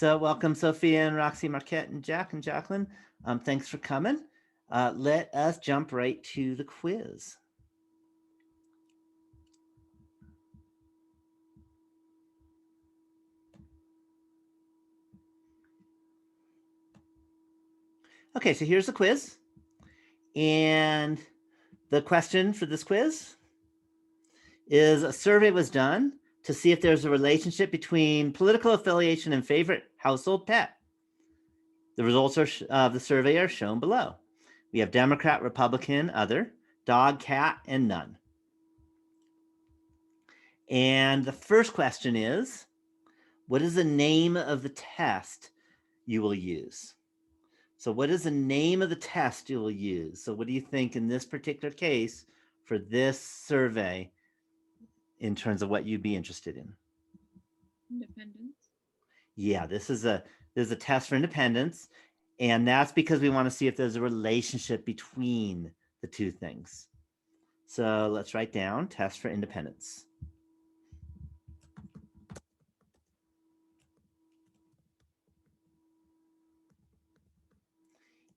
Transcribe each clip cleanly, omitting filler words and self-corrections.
So welcome, Sophia and Roxy, Marquette, and Jack and Jacqueline. Thanks for coming. Let us jump right to the quiz. Okay, so here's the quiz. And the question for this quiz is a survey was done to see if there's a relationship between political affiliation and favorite household pet. The results of the survey are shown below. We have Democrat, Republican, other, dog, cat, and none. And the first question is, what is the name of the test you will use? So what is the name of the test you will use? So what do you think in this particular case for this survey in terms of what you'd be interested in? Independence. Yeah, there's a test for independence, and that's because we want to see if there's a relationship between the two things. So let's write down test for independence.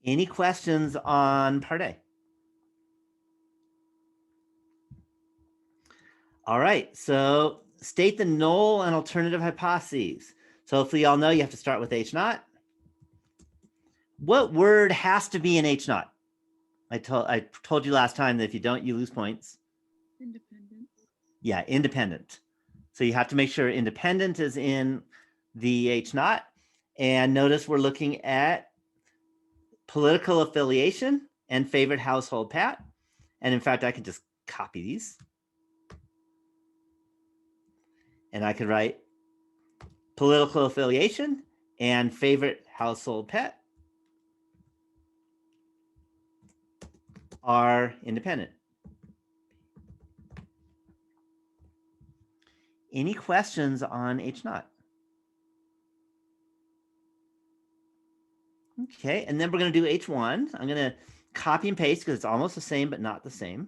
Any questions on part A? All right, so state the null and alternative hypotheses. So hopefully y'all know you have to start with H naught. What word has to be in H naught? I told you last time that if you don't, you lose points. Independence. Yeah, independent. So you have to make sure independent is in the H naught. And notice we're looking at political affiliation and favorite household pet. And in fact, I can just copy these. And I could write political affiliation and favorite household pet are independent. Any questions on H naught? Okay, and then we're going to do H1. I'm going to copy and paste because it's almost the same, but not the same.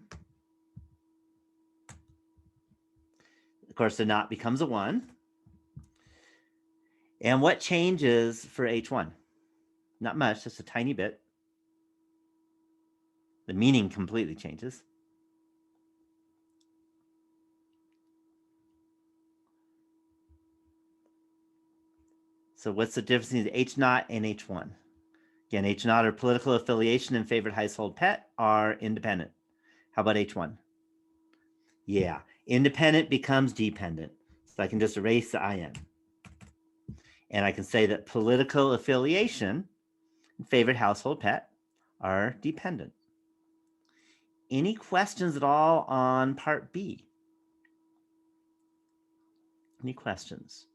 Of course, the not becomes a 1. And what changes for H1? Not much, just a tiny bit. The meaning completely changes. So what's the difference between H naught and H1? Again, H naught or political affiliation and favorite household pet are independent. How about H1? Yeah, independent becomes dependent. So I can just erase the IN. And I can say that political affiliation and favorite household pet are dependent. Any questions at all on part B? Any questions?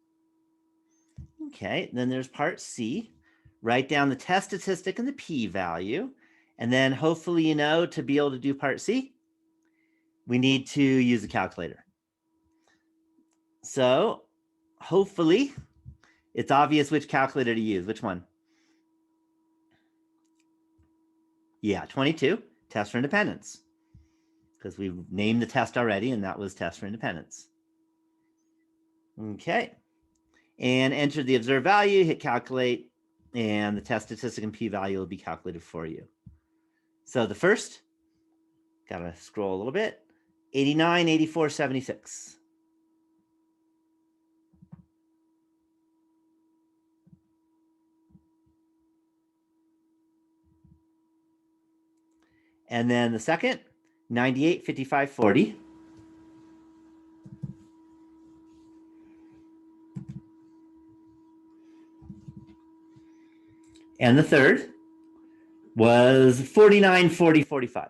Okay, then there's part C. Write down the test statistic and the p-value. And then hopefully you know to be able to do part C, we need to use a calculator. So hopefully it's obvious which calculator to use. Which one? Yeah, 22, test for independence. Because we named the test already, and that was test for independence. Okay. And enter the observed value, hit calculate, and the test statistic and p-value will be calculated for you. So the first, gotta scroll a little bit, 89, 84, 76. And then the second, 98, 55, 40. And the third was 49, 40, 45.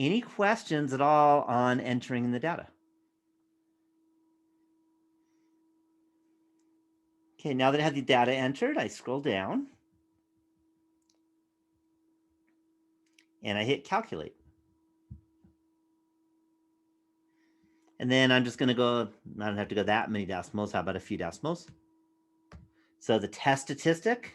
Any questions at all on entering the data? Okay, now that I have the data entered, I scroll down and I hit calculate. And then I'm just going to go, I don't have to go that many decimals. How about a few decimals? So the test statistic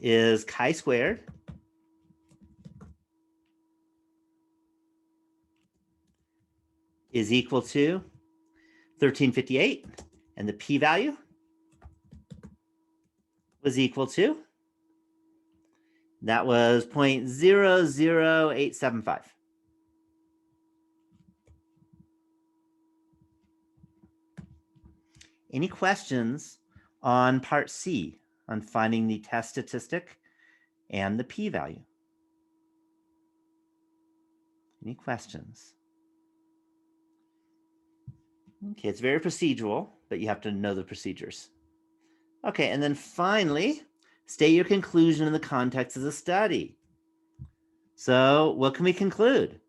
is chi-squared is equal to 1358, and the p-value was equal to, that was 0.00875. Any questions on part C on finding the test statistic and the p-value? Any questions? Okay, it's very procedural, but you have to know the procedures. Okay, and then finally, state your conclusion in the context of the study. So what can we conclude?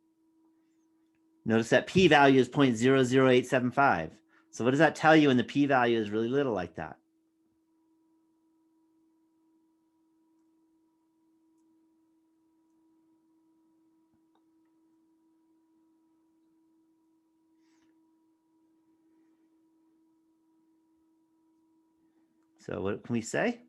Notice that p-value is 0.00875. So what does that tell you when the p-value is really little like that? So what can we say?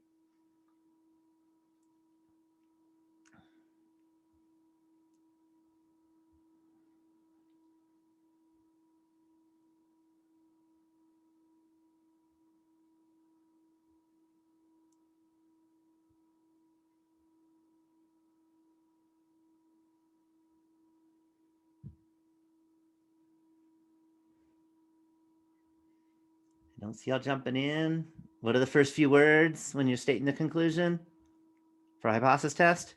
I don't see y'all jumping in. What are the first few words when you're stating the conclusion for a hypothesis test?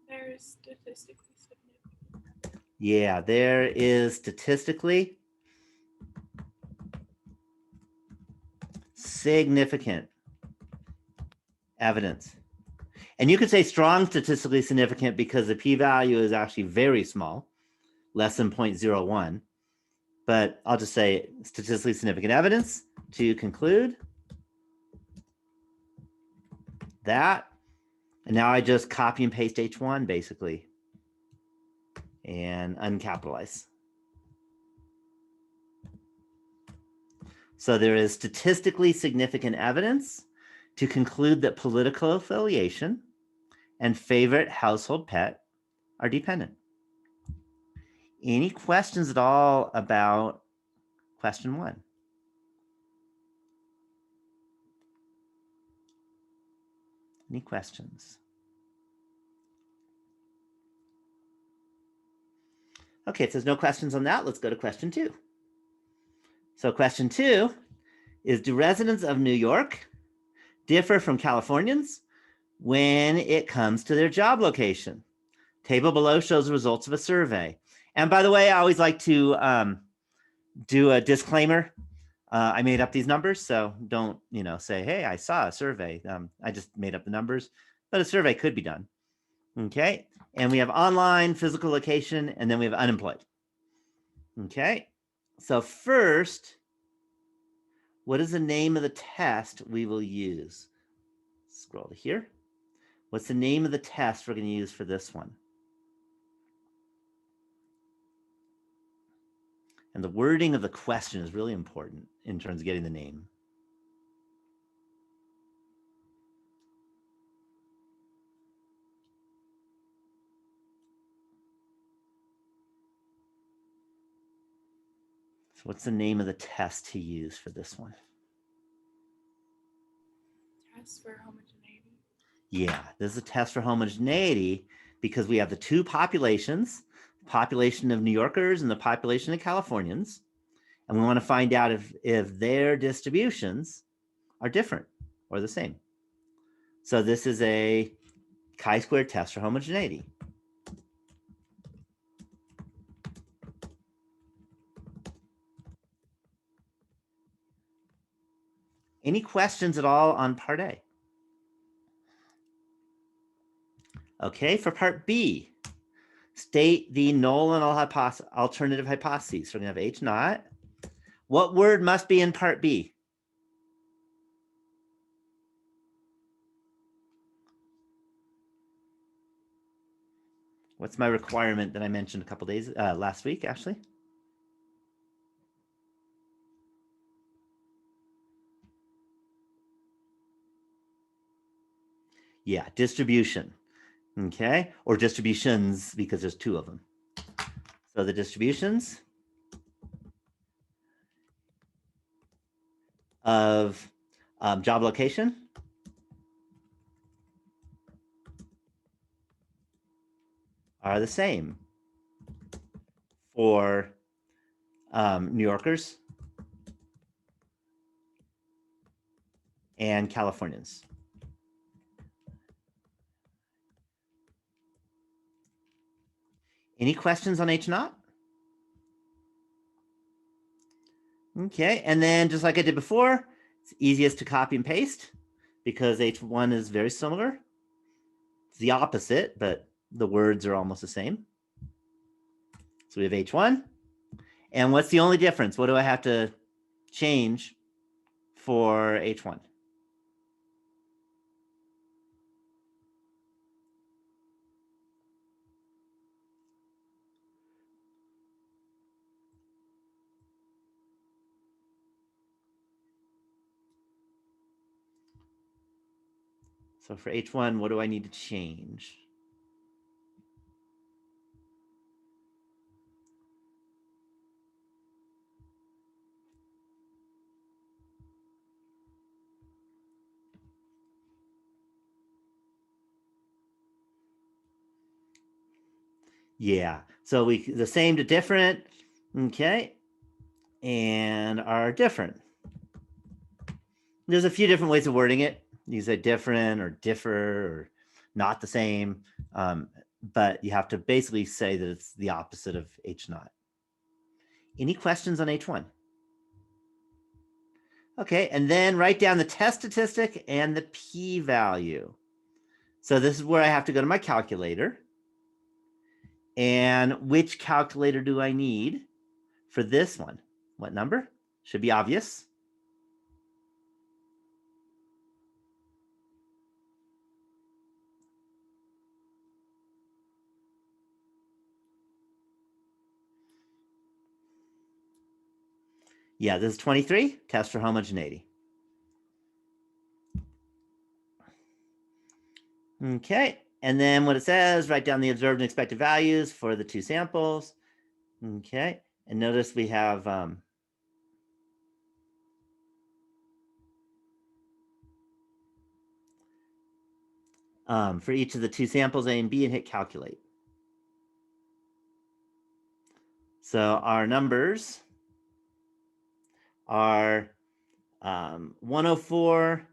There is statistically significant. Yeah, there is statistically significant evidence. And you could say strong statistically significant because the p-value is actually very small, less than 0.01. But I'll just say statistically significant evidence to conclude that. And now I just copy and paste H1 basically and uncapitalize. So there is statistically significant evidence to conclude that political affiliation and favorite household pet are dependent. Any questions at all about question 1? Any questions? Okay, if there's no questions on that, let's go to question 2. So question 2 is, do residents of New York differ from Californians when it comes to their job location? Table below shows the results of a survey. And by the way, I always like to do a disclaimer. I made up these numbers, so don't say, hey, I saw a survey. I just made up the numbers, but a survey could be done. Okay, and we have online, physical location, and then we have unemployed. Okay, so first, what is the name of the test we will use? Scroll to here. What's the name of the test we're going to use for this one? And the wording of the question is really important in terms of getting the name. So what's the name of the test to use for this one? Test for homogeneity. Yeah, this is a test for homogeneity because we have the two populations, the population of New Yorkers and the population of Californians. And we want to find out if their distributions are different or the same. So this is a chi-squared test for homogeneity. Any questions at all on part A? Okay, for part B, state the null and alternative hypotheses. So we're going to have H naught. What word must be in part B? What's my requirement that I mentioned a couple days last week, Ashley? Yeah, distribution. Okay, or distributions because there's two of them. So the distributions of job location are the same for New Yorkers and Californians. Any questions on H naught? Okay, and then just like I did before, it's easiest to copy and paste because H1 is very similar. It's the opposite, but the words are almost the same. So we have H1. And what's the only difference? What do I have to change for H1? So for H1, what do I need to change? Yeah, so the same to different, okay, and are different. There's a few different ways of wording it. You say different or differ or not the same, but you have to basically say that it's the opposite of H naught. Any questions on H1? Okay, and then write down the test statistic and the p-value. So this is where I have to go to my calculator. And which calculator do I need for this one? What number? Should be obvious. Yeah, this is 23, test for homogeneity. Okay, and then what it says, write down the observed and expected values for the two samples. Okay, and notice we have for each of the two samples, A and B, and hit calculate. So our numbers are 104,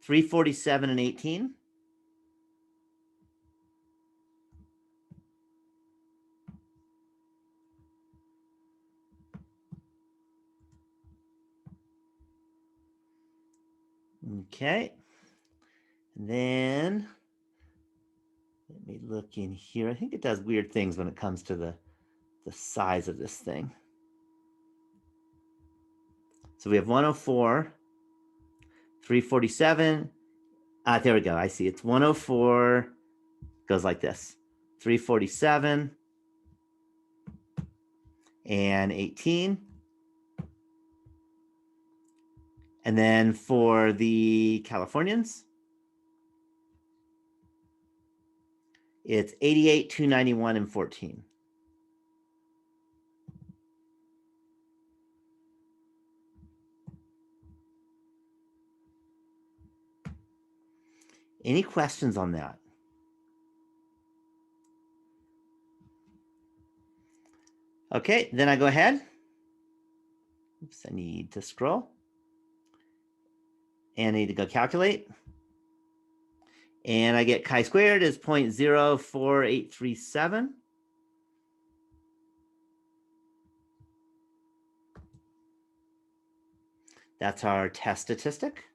347, and 18. Okay. And then let me look in here. I think it does weird things when it comes to the size of this thing. So we have 104, 347. There we go. I see. It's 104, goes like this. 347 and 18. And then for the Californians, it's 88, 291, and 14. Any questions on that? Okay, then I go ahead. Oops, I need to scroll. And I need to go calculate. And I get chi-squared is 0.04837. That's our test statistic.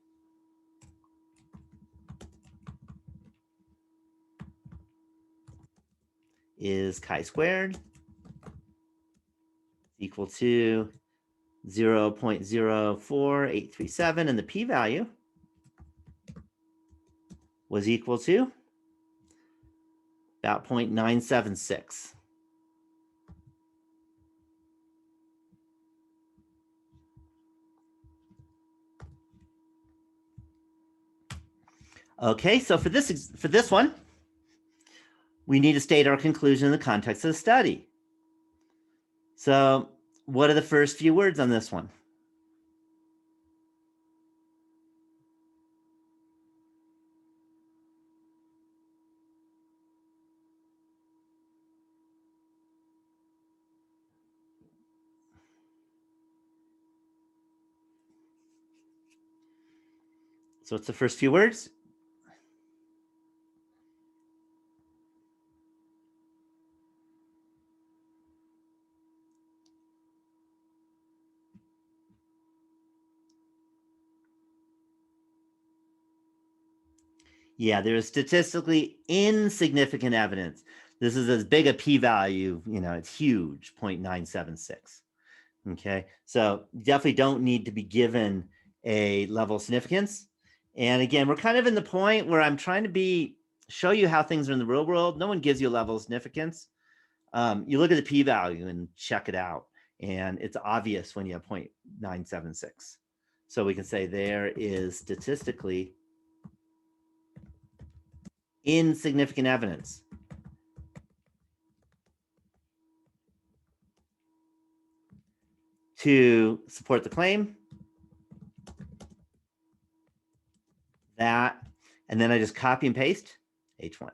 Is chi-squared equal to 0.04837, and the p-value was equal to about 0.976. Okay, so for this one, we need to state our conclusion in the context of the study. So what are the first few words on this one? So what's the first few words? Yeah, there is statistically insignificant evidence. This is as big a p-value, it's huge, 0.976. Okay, so definitely don't need to be given a level of significance. And again, we're kind of in the point where I'm trying to show you how things are in the real world. No one gives you a level of significance. You look at the p-value and check it out. And it's obvious when you have 0.976. So we can say there is statistically insignificant evidence to support the claim that, and then I just copy and paste H1.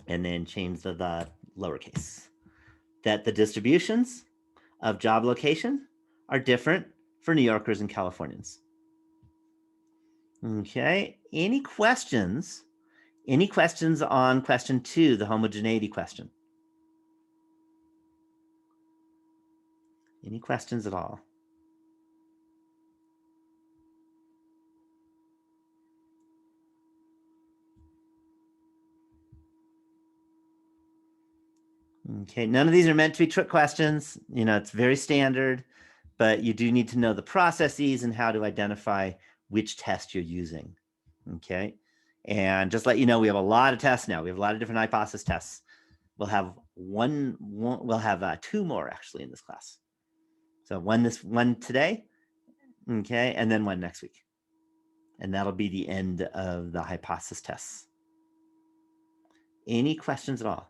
And then change the lowercase. That the distributions of job location are different for New Yorkers and Californians. Okay, any questions? Any questions on question 2, the homogeneity question? Any questions at all? Okay, none of these are meant to be trick questions. It's very standard, but you do need to know the processes and how to identify which test you're using. Okay, and just let you know, we have a lot of tests now. We have a lot of different hypothesis tests. We'll have we'll have 2 more actually in this class. So one today, okay, and then one next week. And that'll be the end of the hypothesis tests. Any questions at all?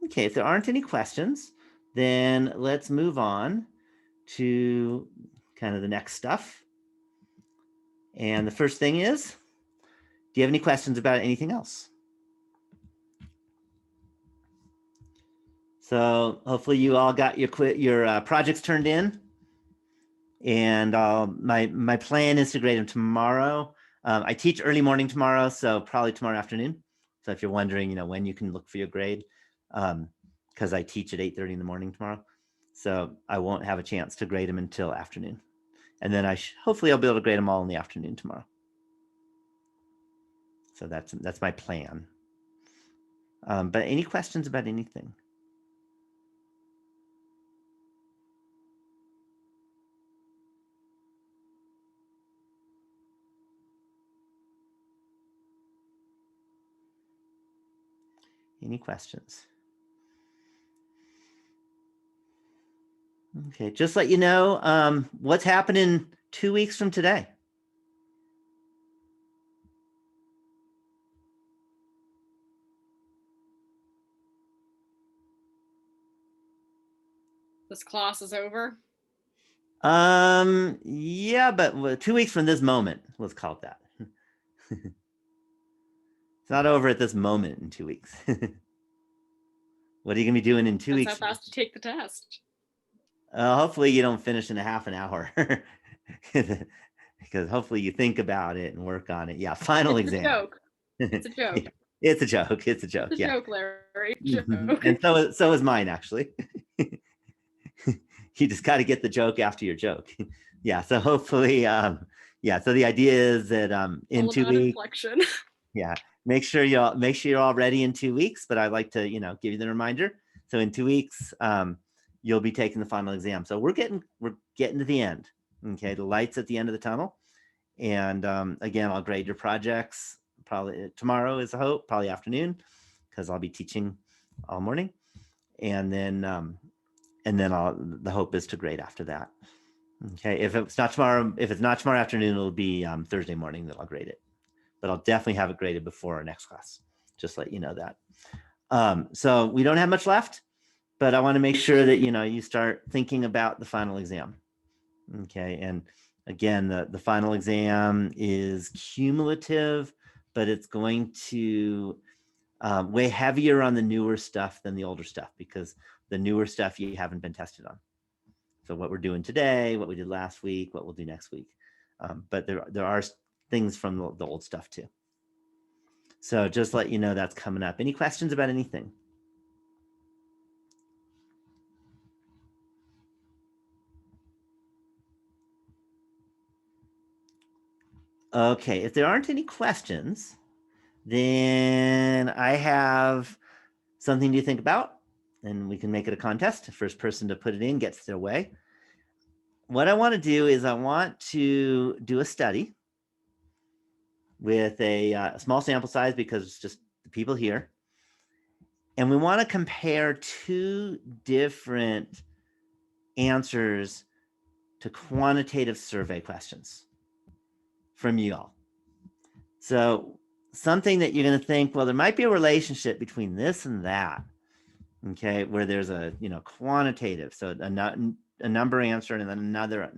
Okay, if there aren't any questions, then let's move on to kind of the next stuff. And the first thing is, do you have any questions about anything else? So hopefully you all got your projects turned in. And my plan is to grade them tomorrow. I teach early morning tomorrow, so probably tomorrow afternoon. So if you're wondering, when you can look for your grade, because I teach at 8:30 in the morning tomorrow, so I won't have a chance to grade them until afternoon, and then hopefully I'll be able to grade them all in the afternoon tomorrow. So that's my plan. But any questions about anything? Any questions? Okay, just let you know what's happening 2 weeks from today. This class is over. Yeah, but 2 weeks from this moment, let's call it that. It's not over at this moment in 2 weeks. What are you gonna be doing in 2 weeks? That's how fast you take the test. Hopefully you don't finish in a half an hour. Because hopefully you think about it and work on it. Yeah, final It's exam. A joke. It's a joke. Yeah, it's a joke. It's a joke. It's a Yeah. joke, Larry. Joke. And so is mine, actually. You just got to get the joke after your joke. Yeah. So hopefully, yeah. So the idea is that in 2 weeks, inflection. Yeah, make sure you're all ready in 2 weeks. But I'd like to give you the reminder. So in 2 weeks, you'll be taking the final exam. So we're getting to the end. Okay, the light's at the end of the tunnel. And again, I'll grade your projects probably tomorrow is a hope, probably afternoon, because I'll be teaching all morning. And then the hope is to grade after that. Okay, if it's not tomorrow afternoon, it'll be Thursday morning that I'll grade it. But I'll definitely have it graded before our next class. Just let you know that. So we don't have much left, but I want to make sure that you start thinking about the final exam. Okay, and again, the final exam is cumulative, but it's going to weigh heavier on the newer stuff than the older stuff, because the newer stuff you haven't been tested on. So what we're doing today, what we did last week, what we'll do next week. But there are things from the old stuff too. So just let you know that's coming up. Any questions about anything? Okay, if there aren't any questions, then I have something to think about, and we can make it a contest. The first person to put it in gets their way. What I want to do is I want to do a study with a small sample size, because it's just the people here. And we want to compare two different answers to quantitative survey questions from you all. So something that you're going to think, well, there might be a relationship between this and that. Okay, where there's a quantitative, so a number answer and then another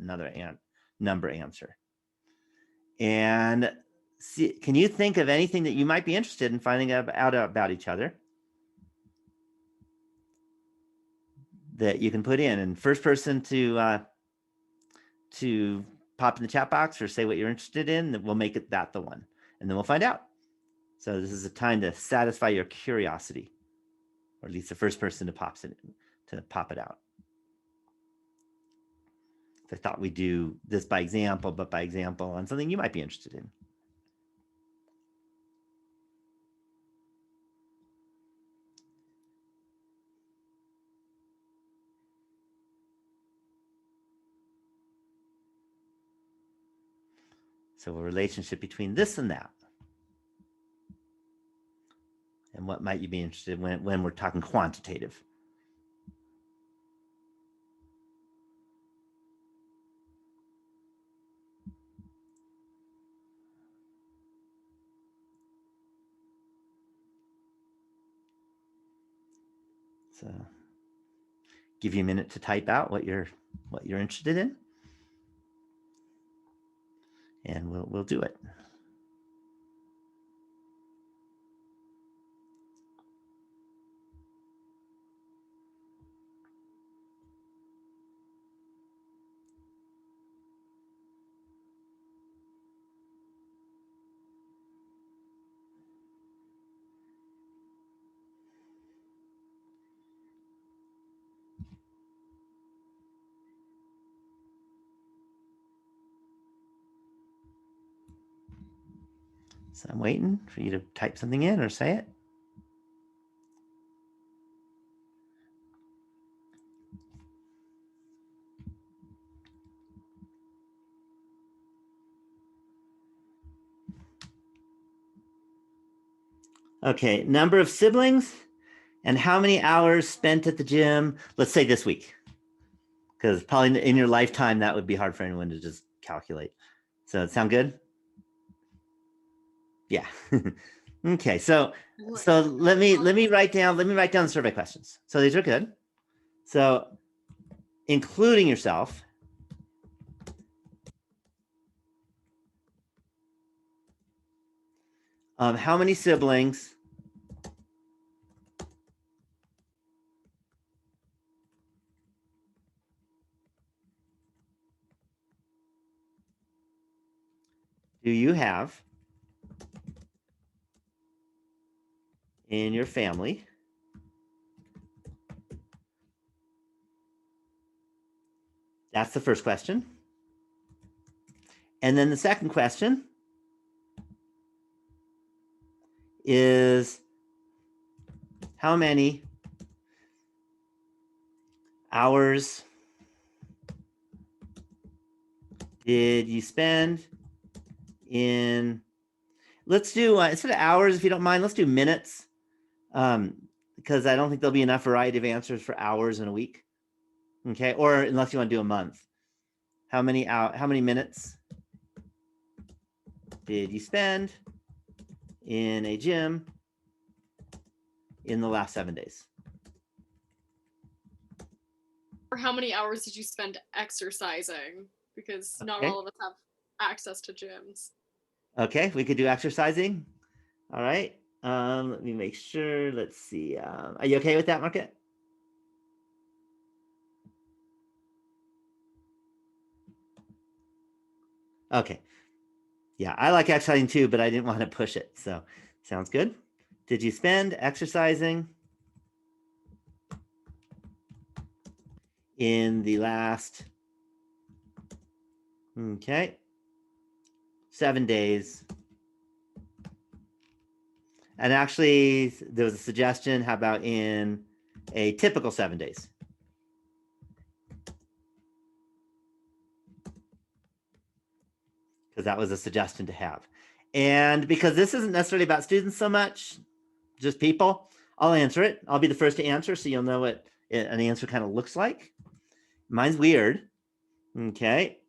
number answer. And see, can you think of anything that you might be interested in finding out about each other that you can put in? And first person to pop in the chat box or say what you're interested in, then we'll make it the one, and then we'll find out. So this is a time to satisfy your curiosity, or at least the first person to pop it out. I thought we'd do this by example on something you might be interested in. So a relationship between this and that. And what might you be interested in when we're talking quantitative? So give you a minute to type out what you're interested in, and we'll do it. So I'm waiting for you to type something in or say it. Okay, number of siblings and how many hours spent at the gym, let's say this week, because probably in your lifetime, that would be hard for anyone to just calculate. So sound good? Yeah. Okay, so let me write down the survey questions. So these are good. So including yourself, how many siblings do you have in your family? That's the first question. And then the second question is, how many hours did you spend in let's do, instead of hours, if you don't mind, let's do minutes. Because I don't think there'll be enough variety of answers for hours in a week. Okay, or unless you want to do a month. How many minutes did you spend in a gym in the last 7 days? Or how many hours did you spend exercising? Because not Okay. all of us have access to gyms. Okay, we could do exercising. All right. Let me make sure. Let's see. Are you okay with that, Market? Okay. Yeah, I like exercising too, but I didn't want to push it. So sounds good. Did you spend exercising in the last, 7 days? And actually, there was a suggestion. How about in a typical 7 days? Because that was a suggestion to have. And because this isn't necessarily about students so much, just people, I'll answer it. I'll be the first to answer, so you'll know what an answer kind of looks like. Mine's weird. Okay.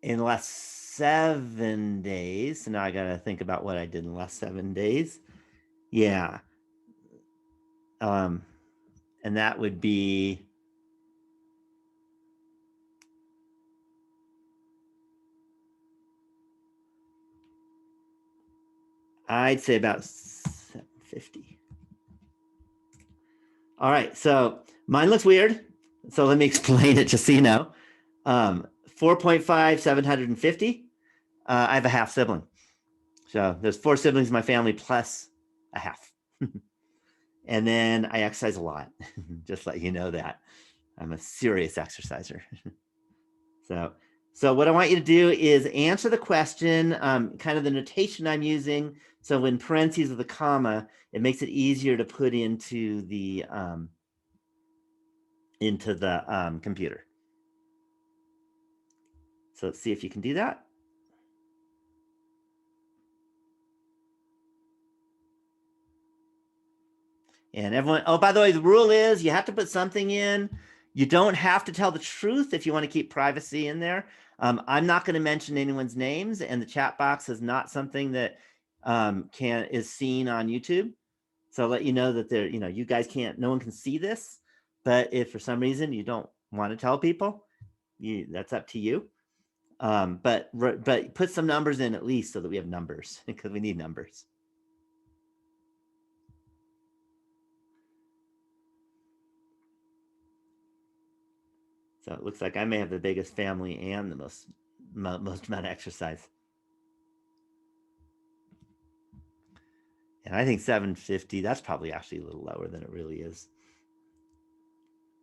In the last 7 days, so now I got to think about what I did in the last 7 days. Yeah. And that would be, I'd say about 750. All right, so mine looks weird. So let me explain it just so you know. 4.5, 750. I have a half sibling. So there's 4 siblings in my family plus a half. And then I exercise a lot, just let you know that. I'm a serious exerciser. So what I want you to do is answer the question, kind of the notation I'm using. So in parentheses with a comma, it makes it easier to put into the computer. So let's see if you can do that. And everyone, oh, by the way, the rule is you have to put something in. You don't have to tell the truth if you want to keep privacy in there. I'm not going to mention anyone's names, and the chat box is not something that is seen on YouTube. So I'll let you know that you guys can't, no one can see this. But if for some reason you don't want to tell people, that's up to you. But put some numbers in at least so that we have numbers, because we need numbers. So it looks like I may have the biggest family and the most amount of exercise. And I think 750, that's probably actually a little lower than it really is.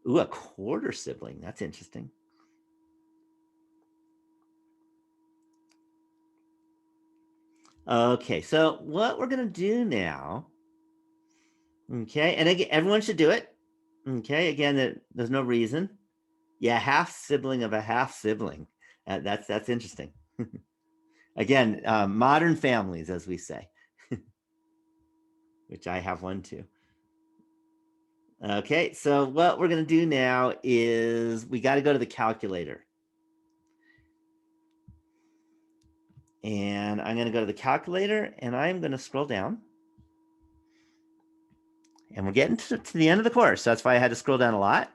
Ooh, a quarter sibling. That's interesting. Okay, so what we're going to do now, okay, and again, everyone should do it. Okay, again, there's no reason. Yeah, half sibling of a half sibling. That's interesting. Again, modern families, as we say, which I have one too. Okay, so what we're going to do now is we got to go to the calculator. And I'm going to go to the calculator, and I'm going to scroll down. And we're getting to the end of the course. So that's why I had to scroll down a lot.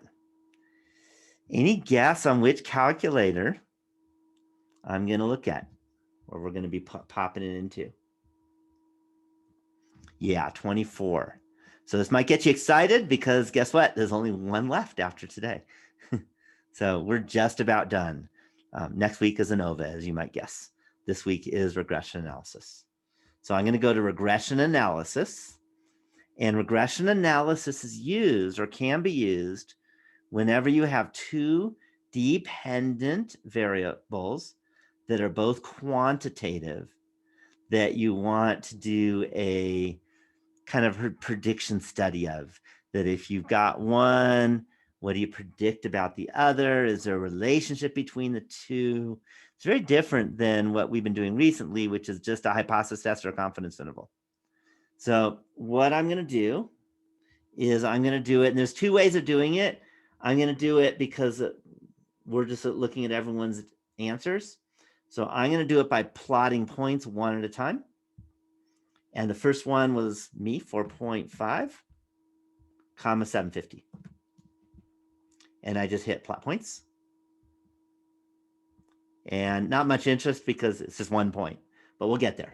Any guess on which calculator I'm going to look at, or we're going to be popping it into? Yeah, 24. So this might get you excited because guess what? There's only one left after today. So we're just about done. Next week is ANOVA, as you might guess. This week is regression analysis. So I'm going to go to regression analysis. And regression analysis is used or can be used whenever you have 2 dependent variables that are both quantitative that you want to do a kind of prediction study of. That if you've got one What do you predict about the other? Is there a relationship between the two? It's very different than what we've been doing recently, which is just a hypothesis test or a confidence interval. So what I'm going to do is I'm going to do it, and there's two ways of doing it. I'm going to do it because we're just looking at everyone's answers. So I'm going to do it by plotting points one at a time. And the first one was me, 4.5, comma 750. And I just hit plot points. And not much interest because it's just 1 point, but we'll get there.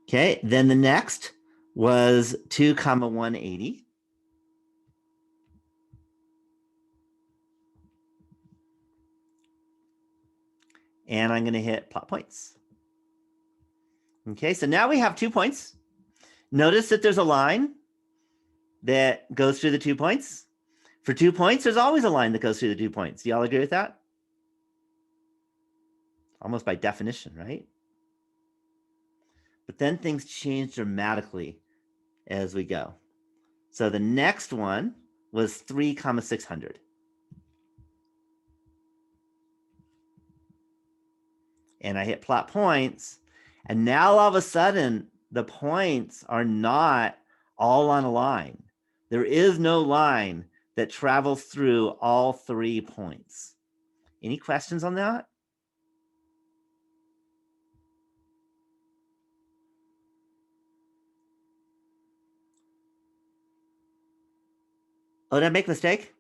Okay, then the next was 2, comma 180. And I'm going to hit plot points. Okay, so now we have 2 points. Notice that there's a line that goes through the 2 points. For 2 points, there's always a line that goes through the 2 points. Do y'all agree with that? Almost by definition, right? But then things change dramatically as we go. So the next one was 3, comma 600. And I hit plot points. And now all of a sudden, the points are not all on a line. There is no line that travels through all 3 points. Any questions on that? Oh, did I make a mistake?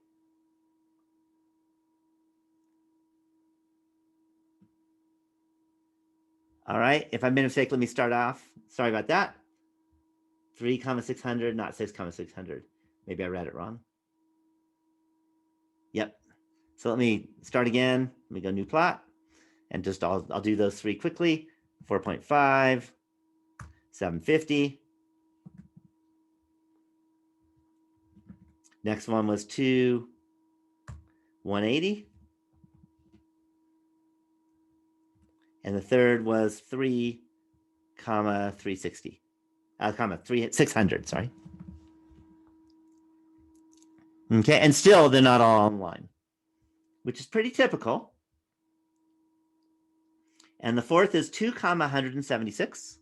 All right, if I made a mistake, let me start off. Sorry about that. 3, comma 600, not 6, comma 600. Maybe I read it wrong. Yep. So let me start again. Let me go new plot. And just I'll do those 3 quickly. 4.5, 750. Next one was 2, 180. And the third was 3, comma 360. Comma 600, sorry. Okay, and still they're not all online, which is pretty typical. And the fourth is 2, comma 176.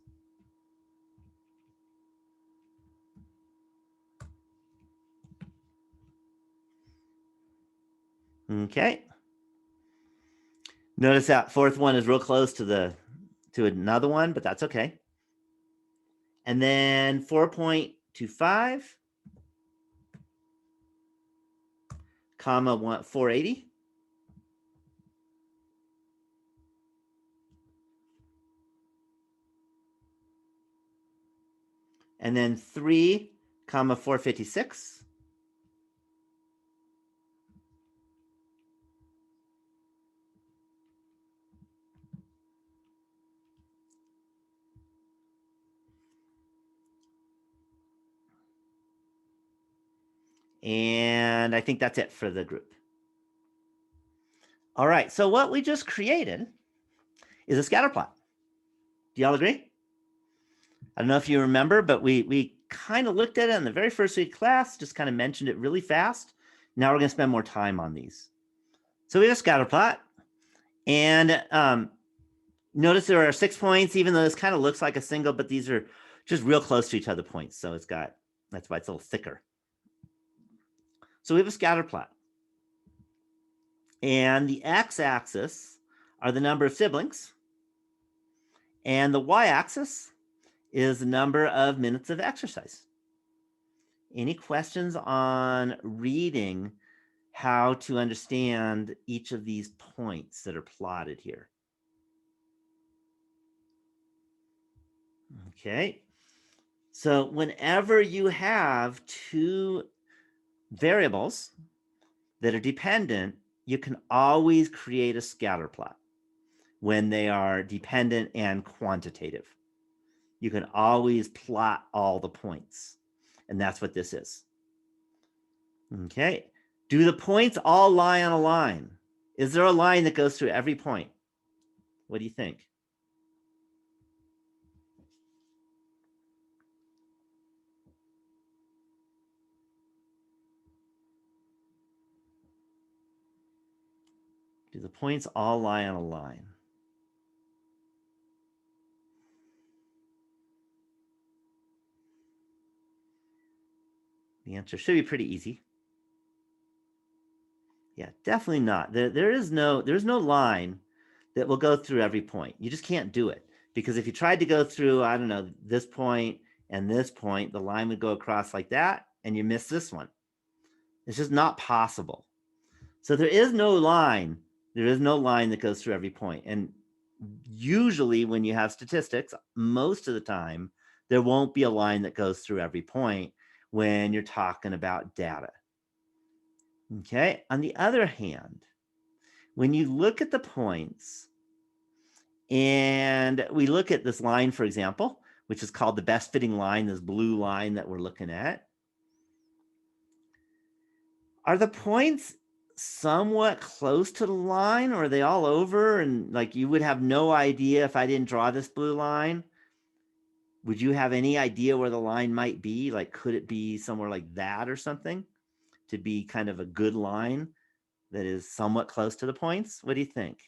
Okay. Notice that fourth one is real close to another one, but that's okay. And then 4.25, comma 480. And then 3, comma 456. And I think that's it for the group. All right, so what we just created is a scatter plot. Do y'all agree? I don't know if you remember, but we kind of looked at it in the very first week of class, just kind of mentioned it really fast. Now we're going to spend more time on these. So we have a scatter plot. And notice there are 6 points, even though this kind of looks like a single, but these are just real close to each other points. So that's why it's a little thicker. So we have a scatter plot. And the x-axis are the number of siblings. And the y-axis is the number of minutes of exercise. Any questions on reading how to understand each of these points that are plotted here? Okay. So whenever you have 2 variables that are dependent, you can always create a scatter plot when they are dependent and quantitative. You can always plot all the points. And that's what this is. Okay. Do the points all lie on a line? Is there a line that goes through every point? What do you think? Do the points all lie on a line? The answer should be pretty easy. Yeah, definitely not. There's no line that will go through every point. You just can't do it, because if you tried to go through, I don't know, this point and this point, the line would go across like that, and you miss this one. It's just not possible. So there is no line. There is no line that goes through every point. And usually when you have statistics, most of the time, there won't be a line that goes through every point when you're talking about data. Okay. On the other hand, when you look at the points and we look at this line, for example, which is called the best fitting line, this blue line that we're looking at, are the points somewhat close to the line, or are they all over? And like, you would have no idea if I didn't draw this blue line. Would you have any idea where the line might be? Like, could it be somewhere like that or something to be kind of a good line that is somewhat close to the points? What do you think?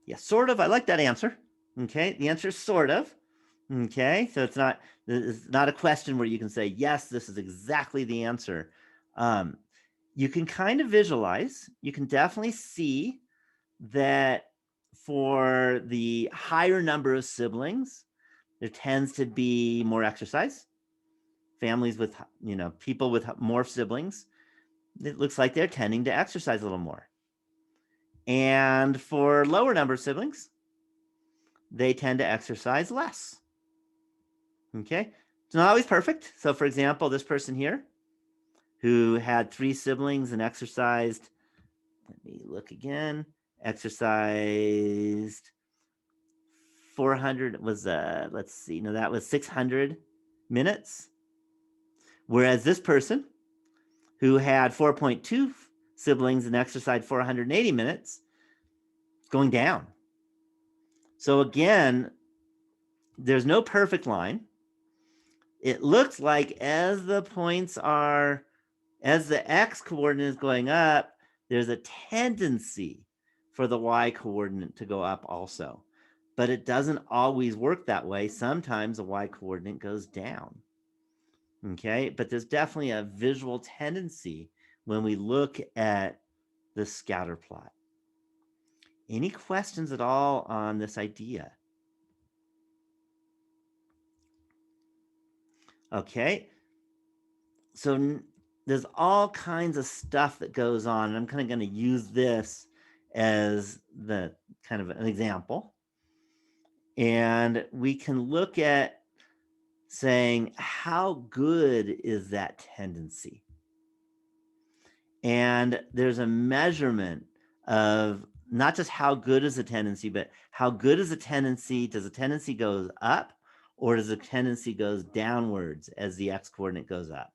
Yeah, sort of. I like that answer. Okay, the answer is sort of. Okay, so it's not a question where you can say, yes, this is exactly the answer. You can kind of visualize, you can definitely see that for the higher number of siblings, there tends to be more exercise. Families with, people with more siblings, it looks like they're tending to exercise a little more. And for lower number of siblings, they tend to exercise less. Okay, it's not always perfect. So for example, this person here who had 3 siblings and exercised, let me look again, exercised 400 was, let's see, no, that was 600 minutes. Whereas this person who had 4.2 siblings and exercised 480 minutes, going down. So again, there's no perfect line. It looks like as the x coordinate is going up, there's a tendency for the y coordinate to go up also. But it doesn't always work that way. Sometimes the y coordinate goes down. Okay, but there's definitely a visual tendency when we look at the scatter plot. Any questions at all on this idea? Okay, so there's all kinds of stuff that goes on, and I'm kind of going to use this as the kind of an example. And we can look at saying, how good is that tendency? And there's a measurement of not just how good is a tendency, but how good is a tendency? Does a tendency go up, or does a tendency goes downwards as the x coordinate goes up?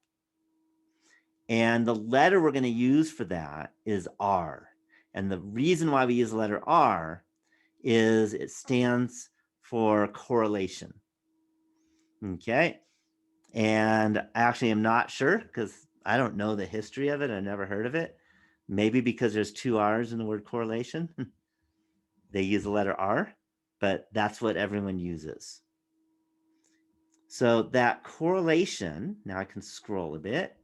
And the letter we're going to use for that is R. And the reason why we use the letter R is it stands for correlation. Okay. And I actually am not sure, because I don't know the history of it. I've never heard of it. Maybe because there's 2 R's in the word correlation. They use the letter R, but that's what everyone uses. So that correlation, now I can scroll a bit,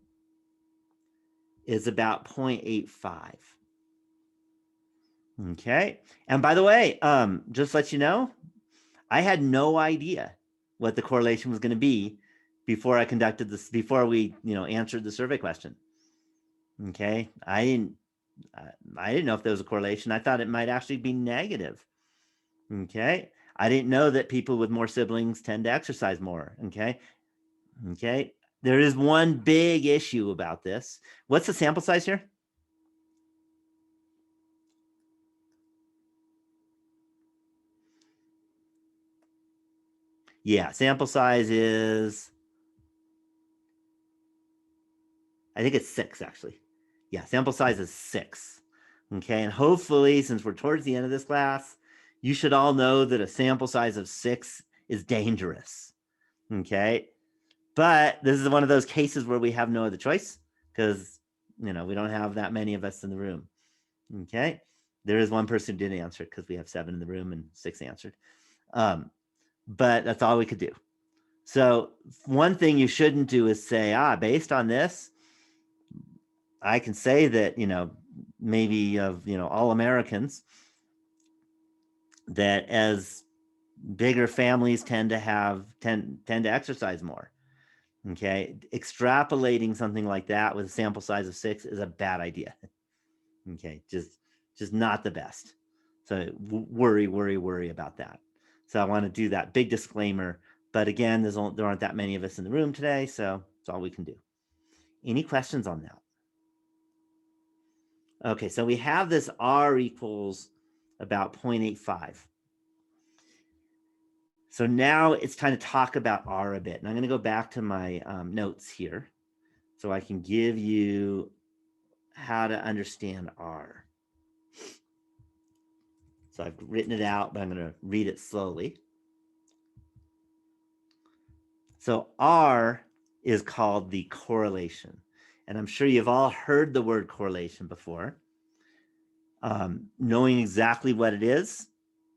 is about 0.85. Okay. And by the way, just to let you know, I had no idea what the correlation was going to be before I conducted this, before we, answered the survey question. Okay. I didn't know if there was a correlation. I thought it might actually be negative. Okay. I didn't know that people with more siblings tend to exercise more. Okay. Okay. There is one big issue about this. What's the sample size here? Yeah, sample size is, I think it's 6 actually. Yeah, sample size is 6. Okay, and hopefully, since we're towards the end of this class, you should all know that a sample size of 6 is dangerous. Okay, But this is one of those cases where we have no other choice because, we don't have that many of us in the room. Okay. There is one person who didn't answer it because we have 7 in the room and 6 answered. But that's all we could do. So one thing you shouldn't do is say, based on this, I can say that, maybe of, all Americans, that as bigger families tend to exercise more. Okay. Extrapolating something like that with a sample size of 6 is a bad idea. Okay. Just not the best. So worry about that. So I want to do that big disclaimer. But again, there aren't that many of us in the room today, so it's all we can do. Any questions on that? Okay, so we have this R equals about 0.85. So now it's time to talk about R a bit. And I'm going to go back to my notes here so I can give you how to understand R. So I've written it out, but I'm going to read it slowly. So R is called the correlation. And I'm sure you've all heard the word correlation before. Knowing exactly what it is,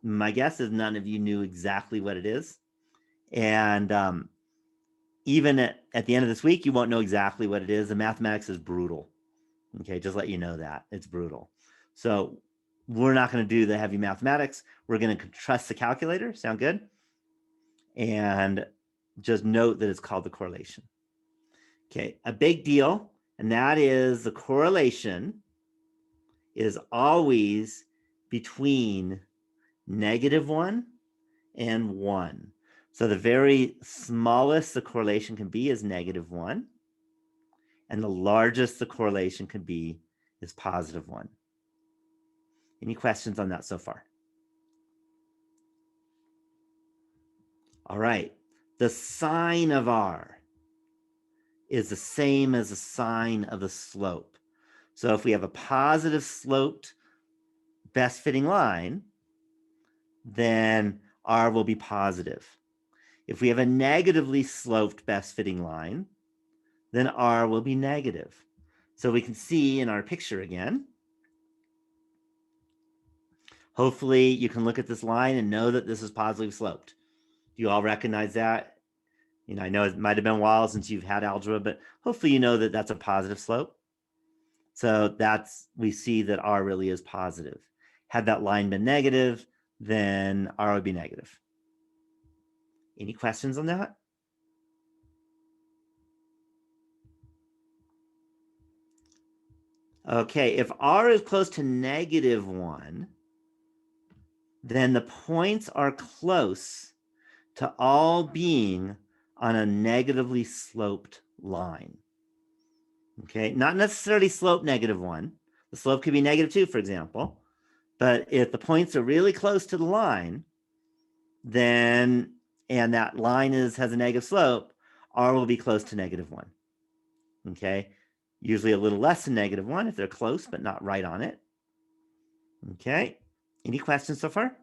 my guess is none of you knew exactly what it is. And even at the end of this week, you won't know exactly what it is. The mathematics is brutal. Okay, just let you know that. It's brutal. So we're not going to do the heavy mathematics. We're going to trust the calculator. Sound good? And just note that it's called the correlation. Okay, a big deal, and that is the correlation is always between -1 and 1. So the very smallest the correlation can be is -1, and the largest the correlation can be is +1. Any questions on that so far? All right, the sine of R is the same as the sine of the slope. So if we have a positive sloped best fitting line, then R will be positive. If we have a negatively sloped best fitting line, then R will be negative. So we can see in our picture again. Hopefully you can look at this line and know that this is positively sloped. Do you all recognize that? I know it might have been a while since you've had algebra, but hopefully you know that that's a positive slope. So we see that R really is positive. Had that line been negative, then R would be negative. Any questions on that? Okay, if R is close to -1, then the points are close to all being on a negatively sloped line. Okay, not necessarily slope -1. The slope could be -2, for example. But if the points are really close to the line, then, and that line has a negative slope, R will be close to -1. Okay, usually a little less than -1 if they're close, but not right on it. Okay, any questions so far?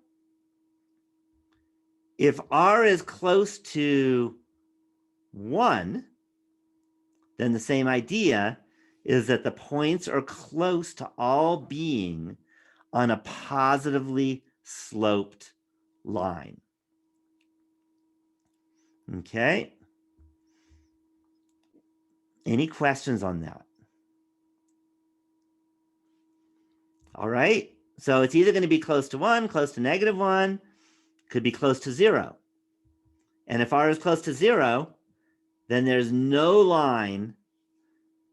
If R is close to 1, then the same idea is that the points are close to all being on a positively sloped line. Okay. Any questions on that? All right. So it's either going to be close to 1, close to -1, could be close to 0. And if R is close to 0, then there's no line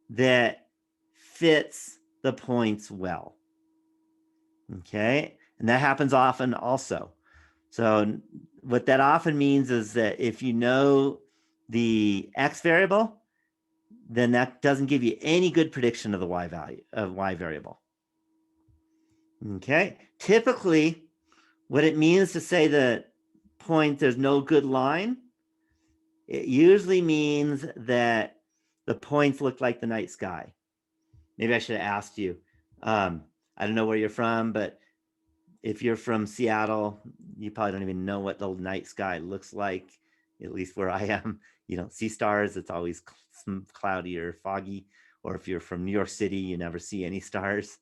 that fits the points well. Okay. And that happens often also. So what that often means is that if you know the X variable, then that doesn't give you any good prediction of the Y value of Y variable. Okay. Typically, what it means to say that point there's no good line, it usually means that the points look like the night sky. Maybe I should have asked you. I don't know where you're from, but if you're from Seattle, you probably don't even know what the night sky looks like, at least where I am. you don't see stars. It's always cloudy or foggy. Or if you're from New York City, you never see any stars.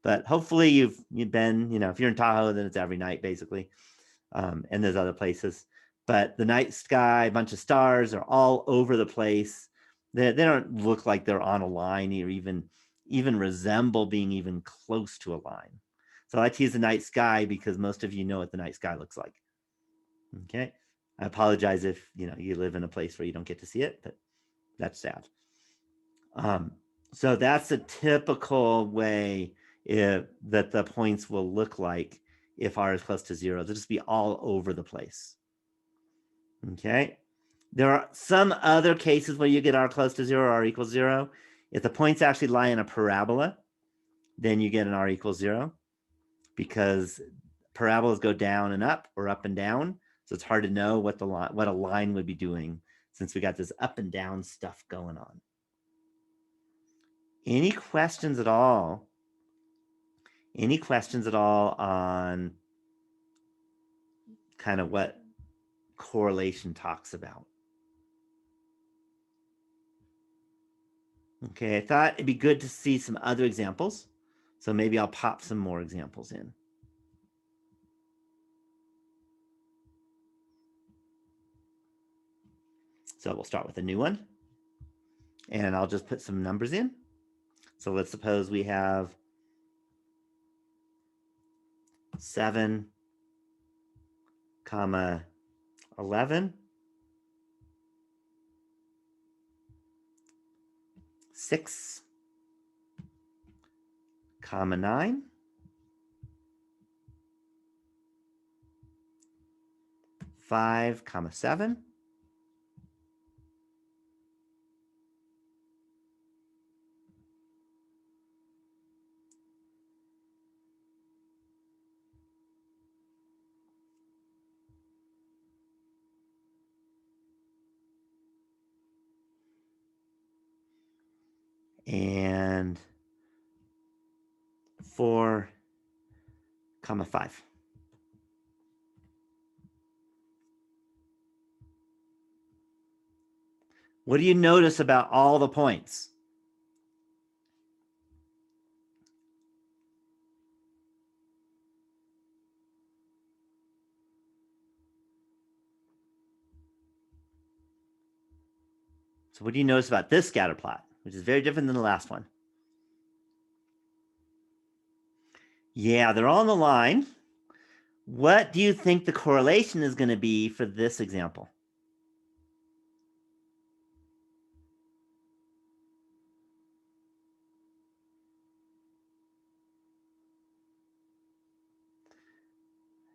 But hopefully you've been, if you're in Tahoe, then it's every night basically. And there's other places. But the night sky, a bunch of stars are all over the place. They don't look like they're on a line or even resemble being even close to a line. So I like to use the night sky because most of you know what the night sky looks like. Okay. I apologize if you live in a place where you don't get to see it, but that's sad. So that's a typical way that the points will look like if r is close to 0. They'll just be all over the place. Okay. There are some other cases where you get r close to 0, r equals 0. If the points actually lie in a parabola, then you get an r equals 0 because parabolas go down and up or up and down. So it's hard to know what a line would be doing since we got this up and down stuff going on. Any questions at all? Any questions at all on kind of what correlation talks about? Okay, I thought it'd be good to see some other examples. So maybe I'll pop some more examples in. So we'll start with a new one. And I'll just put some numbers in. So let's suppose we have 7, 11, 6, 9, 5, 7, and 4, 5. What do you notice about all the points? So what do you notice about this scatter plot, which is very different than the last one? Yeah, they're all on the line. What do you think the correlation is going to be for this example?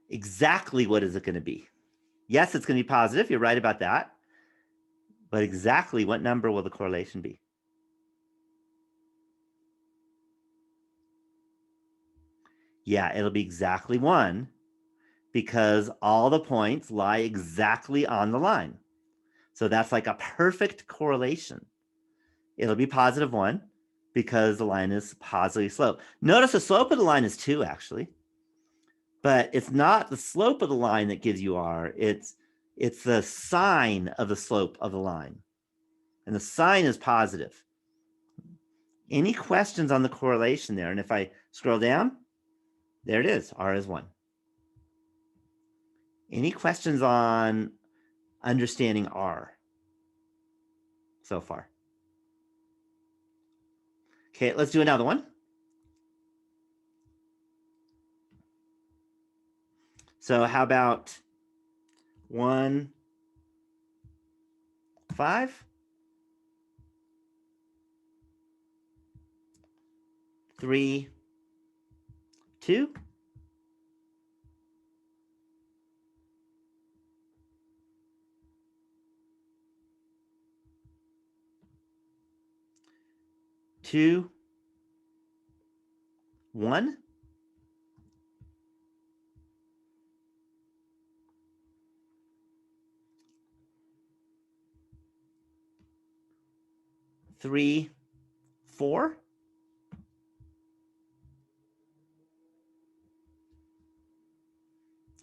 Exactly what is it going to be? Yes, it's going to be positive. You're right about that. But exactly what number will the correlation be? Yeah, it'll be exactly 1 because all the points lie exactly on the line. So that's like a perfect correlation. It'll be positive 1 because the line is positively sloped. Notice the slope of the line is 2, actually. But it's not the slope of the line that gives you r. It's the sine of the slope of the line. And the sine is positive. Any questions on the correlation there? And if I scroll down, there it is. R is 1. Any questions on understanding R so far? Okay, let's do another one. So how about 1, 5? 3, 2? 2, 1? 3, 4?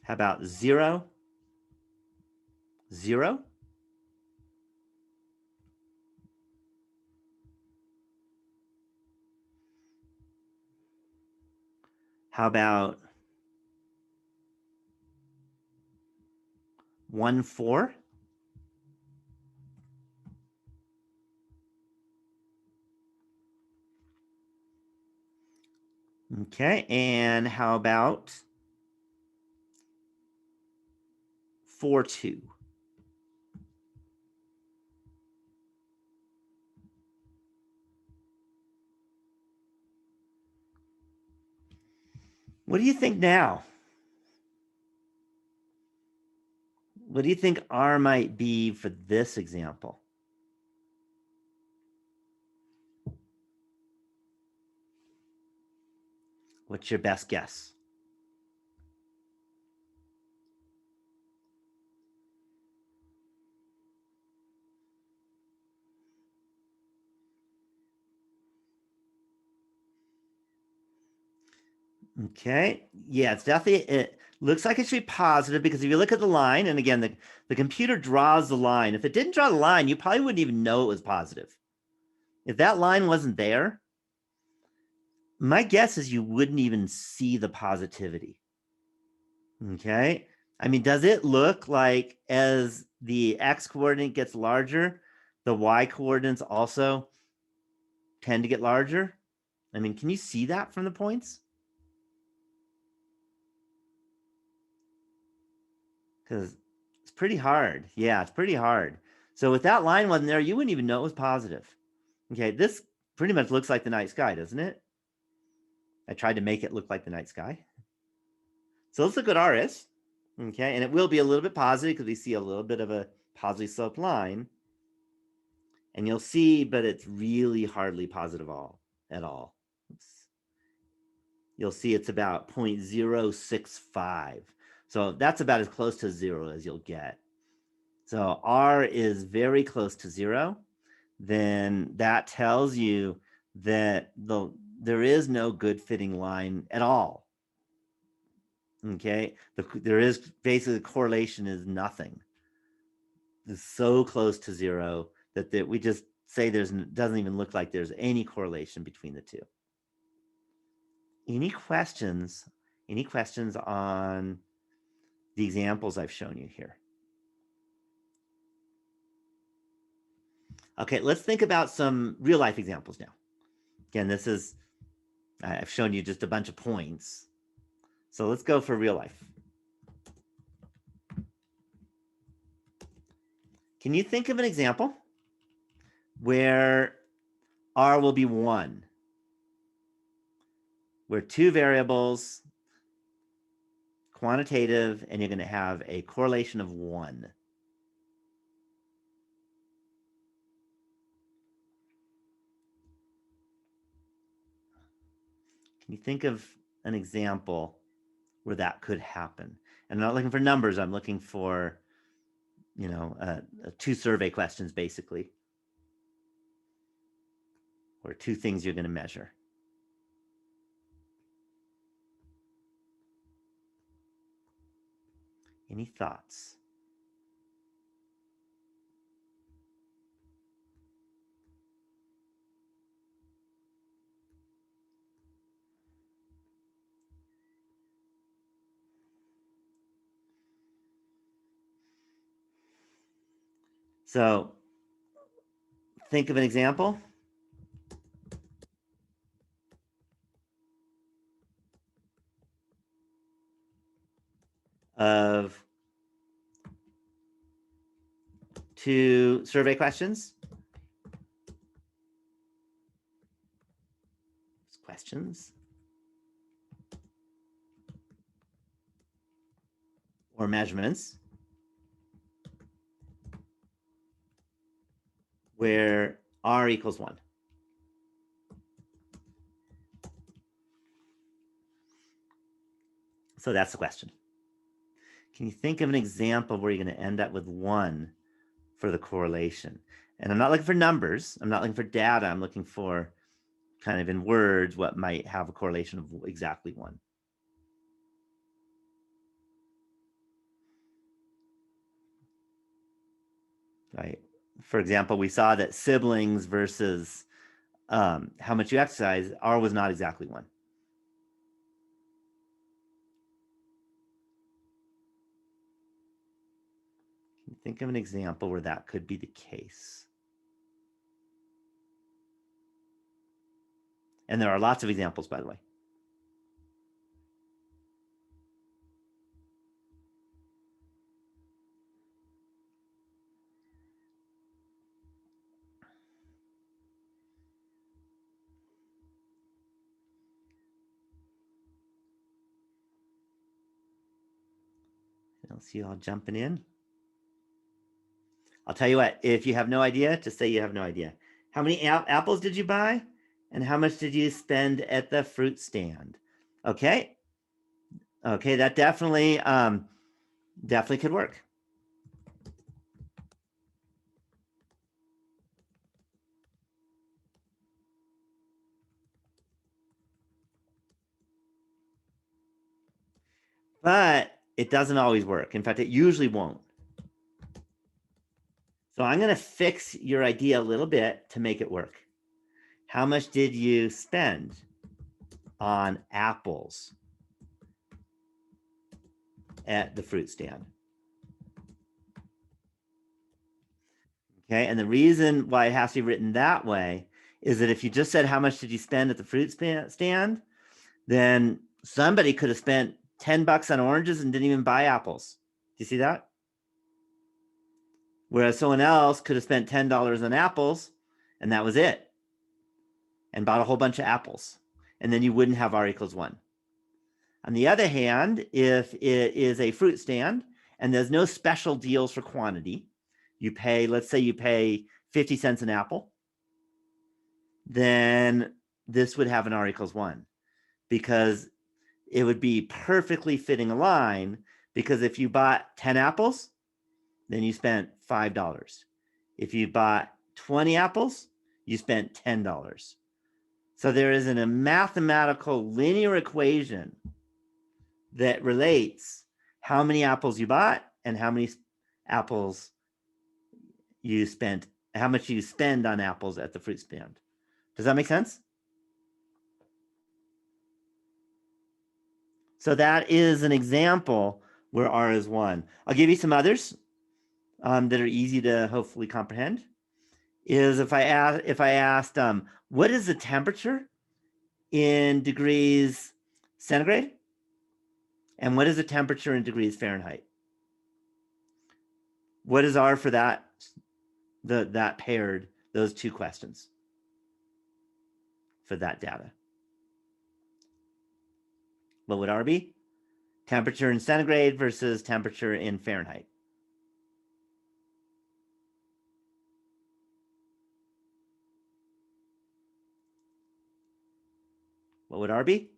How about 0, 0? How about 1-4? Okay, and how about 4-2? What do you think now? What do you think R might be for this example? What's your best guess? Okay, yeah, it's definitely, it looks like it should be positive because if you look at the line, and again, the computer draws the line. If it didn't draw the line, you probably wouldn't even know it was positive. If that line wasn't there, my guess is you wouldn't even see the positivity. Okay, I mean, does it look like as the X coordinate gets larger, the Y coordinates also tend to get larger? I mean, can you see that from the points? Because it's pretty hard. Yeah, it's pretty hard. So if that line wasn't there, you wouldn't even know it was positive. Okay, this pretty much looks like the night sky, doesn't it? I tried to make it look like the night sky. So let's look what R is. Okay, and it will be a little bit positive because we see a little bit of a positively sloped line. And you'll see, but it's really hardly positive at all. Oops. You'll see it's about 0.065. So that's about as close to 0 as you'll get. So R is very close to 0. Then that tells you that there is no good fitting line at all. Okay, there is basically the correlation is nothing. It's so close to 0 that we just say doesn't even look like there's any correlation between the two. Any questions? Any questions on the examples I've shown you here? Okay, let's think about some real life examples now. Again, I've shown you just a bunch of points. So let's go for real life. Can you think of an example where R will be 1? Where two variables, quantitative, and you're going to have a correlation of 1. Can you think of an example where that could happen? And I'm not looking for numbers. I'm looking for, 2 survey questions, basically, or 2 things you're going to measure. Any thoughts? So think of an example. Of 2 survey questions. Or measurements where R equals 1. So that's the question. Can you think of an example where you're going to end up with 1 for the correlation? And I'm not looking for numbers. I'm not looking for data. I'm looking for kind of in words what might have a correlation of exactly 1. Right. For example, we saw that siblings versus how much you exercise, R was not exactly 1. Think of an example where that could be the case. And there are lots of examples, by the way. I'll see you all jumping in. I'll tell you what, if you have no idea, just say you have no idea. How many apples did you buy? And how much did you spend at the fruit stand? Okay. Okay, that definitely could work. But it doesn't always work. In fact, it usually won't. So I'm going to fix your idea a little bit to make it work. How much did you spend on apples at the fruit stand? Okay, and the reason why it has to be written that way is that if you just said how much did you spend at the fruit stand, then somebody could have spent $10 on oranges and didn't even buy apples. Do you see that? Whereas someone else could have spent $10 on apples and that was it, and bought a whole bunch of apples, and then you wouldn't have R equals 1. On the other hand, if it is a fruit stand and there's no special deals for quantity, you pay, let's say you pay 50 cents an apple, then this would have an R equals 1 because it would be perfectly fitting a line, because if you bought 10 apples, then you spent $5. If you bought 20 apples, you spent $10. So there is a mathematical linear equation that relates how many apples you bought and how many apples you spent, how much you spend on apples at the fruit stand. Does that make sense? So that is an example where R is 1. I'll give you some others that are easy to hopefully comprehend. Is if I asked, what is the temperature in degrees centigrade? And what is the temperature in degrees Fahrenheit? What is R for that? That paired those two questions for that data. What would R be? Temperature in centigrade versus temperature in Fahrenheit. What would R be?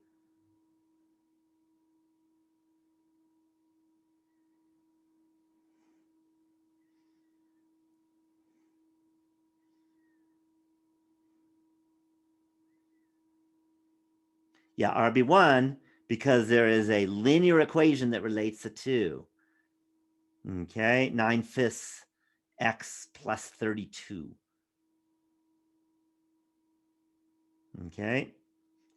Yeah, RB1, because there is a linear equation that relates the two. Okay, 9/5 x plus 32. Okay,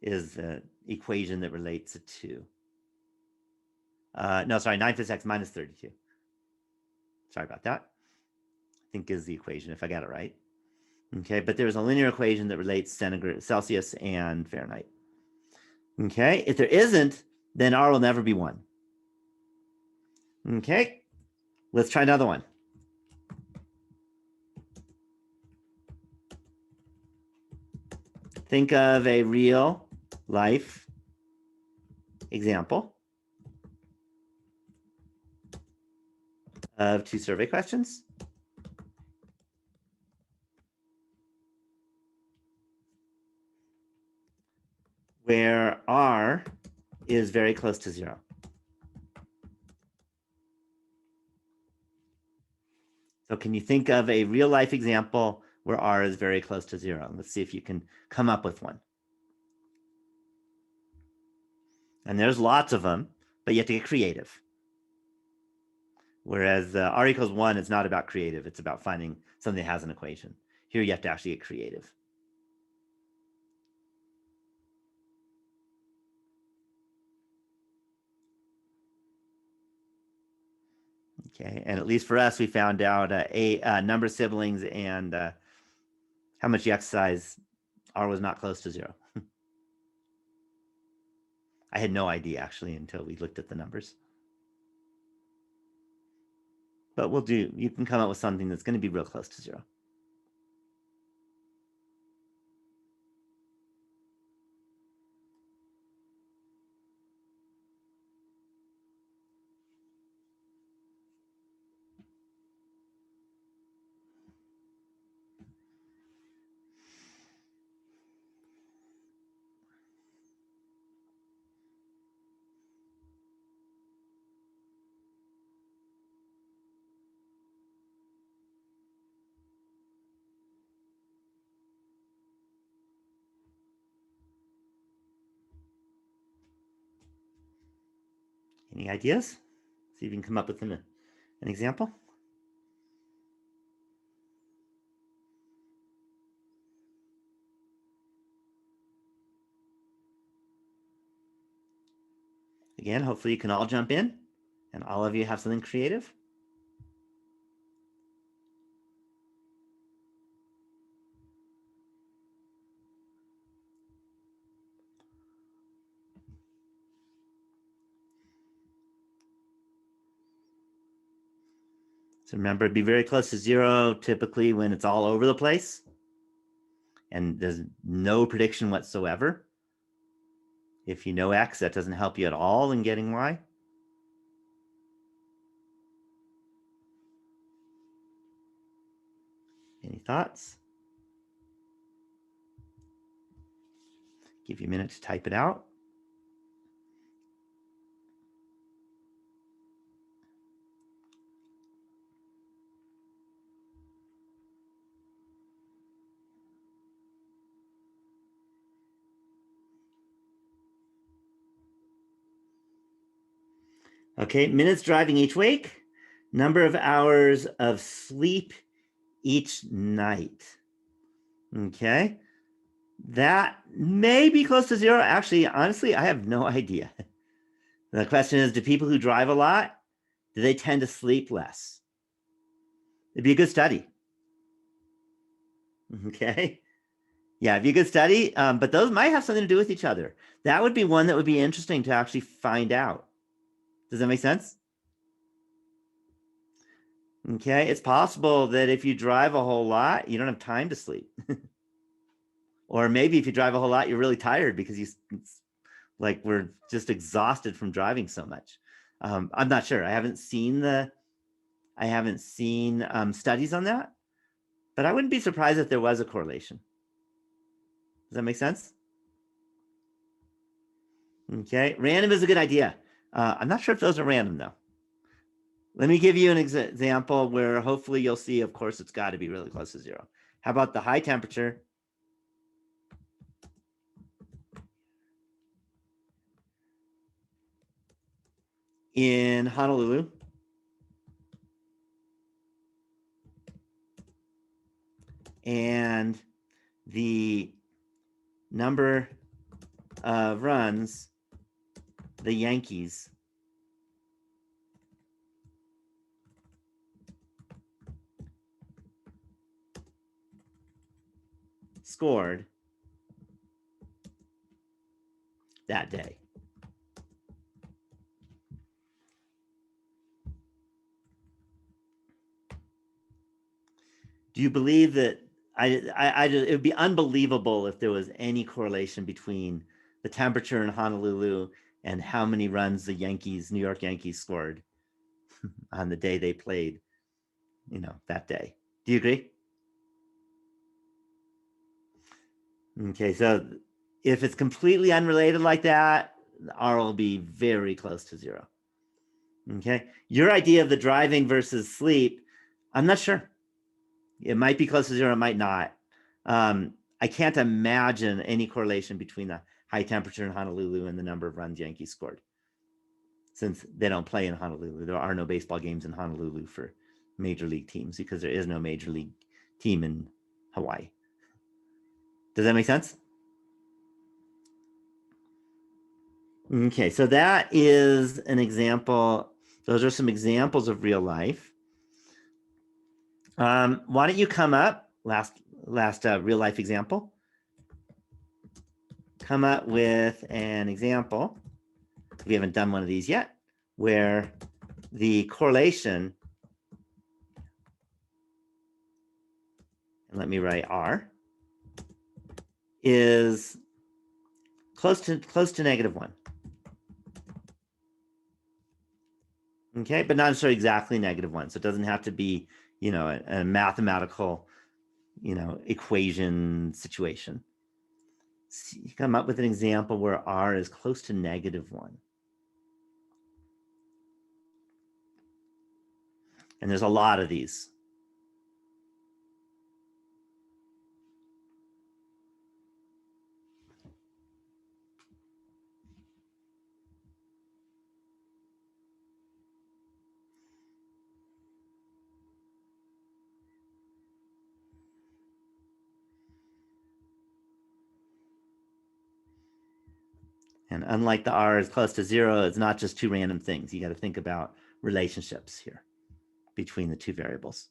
is the equation that relates the two. No, sorry, 9/5 x minus 32. Sorry about that. I think is the equation, if I got it right. Okay, but there's a linear equation that relates Celsius and Fahrenheit. Okay, if there isn't, then R will never be 1. Okay, let's try another one. Think of a real life example of 2 survey questions. Where R is very close to 0. So can you think of a real life example where R is very close to 0? Let's see if you can come up with one. And there's lots of them, but you have to get creative. Whereas R equals 1 is not about creative. It's about finding something that has an equation. Here you have to actually get creative. Okay, and at least for us, we found out number of siblings and how much you exercise. R was not close to 0. I had no idea actually until we looked at the numbers. But you can come up with something that's going to be real close to 0. Any ideas? See if you can come up with an example. Again, hopefully you can all jump in and all of you have something creative. So remember, be very close to 0 typically when it's all over the place and there's no prediction whatsoever. If you know X, that doesn't help you at all in getting Y. Any thoughts? Give you a minute to type it out. Okay, minutes driving each week, number of hours of sleep each night. Okay, that may be close to 0. Actually, honestly, I have no idea. The question is, do people who drive a lot, do they tend to sleep less? It'd be a good study. Okay. Yeah, it'd be a good study, but those might have something to do with each other. That would be one that would be interesting to actually find out. Does that make sense? Okay, it's possible that if you drive a whole lot, you don't have time to sleep. Or maybe if you drive a whole lot, you're really tired because we're just exhausted from driving so much. I'm not sure. I haven't seen studies on that, but I wouldn't be surprised if there was a correlation. Does that make sense? Okay, random is a good idea. I'm not sure if those are random though. Let me give you an example where hopefully you'll see, of course, it's got to be really close to 0. How about the high temperature in Honolulu and the number of runs the Yankees scored that day. Do you believe that it would be unbelievable if there was any correlation between the temperature in Honolulu and how many runs the New York Yankees scored on the day they played, that day. Do you agree? Okay, so if it's completely unrelated like that, R will be very close to 0. Okay, your idea of the driving versus sleep, I'm not sure. It might be close to 0, it might not. I can't imagine any correlation between the high temperature in Honolulu and the number of runs Yankees scored. Since they don't play in Honolulu, there are no baseball games in Honolulu for major league teams because there is no major league team in Hawaii. Does that make sense? Okay, so that is an example. Those are some examples of real life. Why don't you come up, last real life example. Come up with an example. We haven't done one of these yet, where the correlation, and let me write R, is close to -1. Okay, but not necessarily exactly -1. So it doesn't have to be, you know, a mathematical, you know, equation situation. So you come up with an example where R is close to -1. And there's a lot of these. And unlike the R is close to 0, it's not just two random things. You got to think about relationships here between the two variables.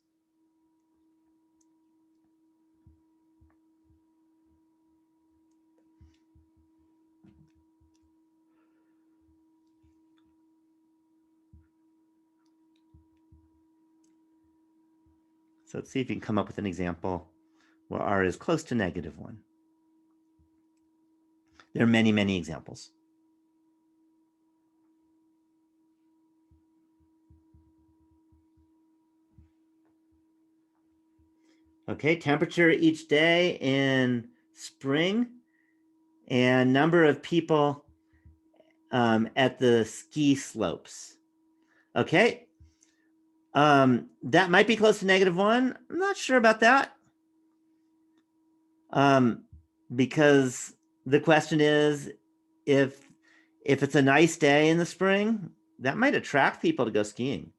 So let's see if you can come up with an example where R is close to -1. There are many, many examples. Okay, temperature each day in spring and number of people at the ski slopes. Okay, that might be close to -1. I'm not sure about that. Because the question is, if it's a nice day in the spring, that might attract people to go skiing.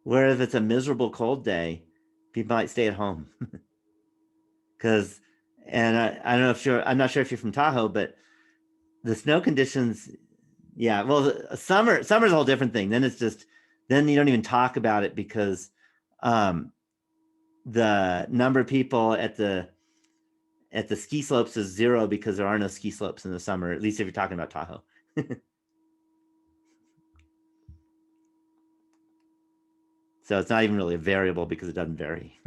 Whereas if it's a miserable cold day, people might stay at home. Because, and I don't know if I'm not sure if you're from Tahoe, but the snow conditions, yeah, well, summer's a whole different thing. Then it's just, then you don't even talk about it because the number of people at the ski slopes is 0 because there are no ski slopes in the summer, at least if you're talking about Tahoe. So it's not even really a variable because it doesn't vary.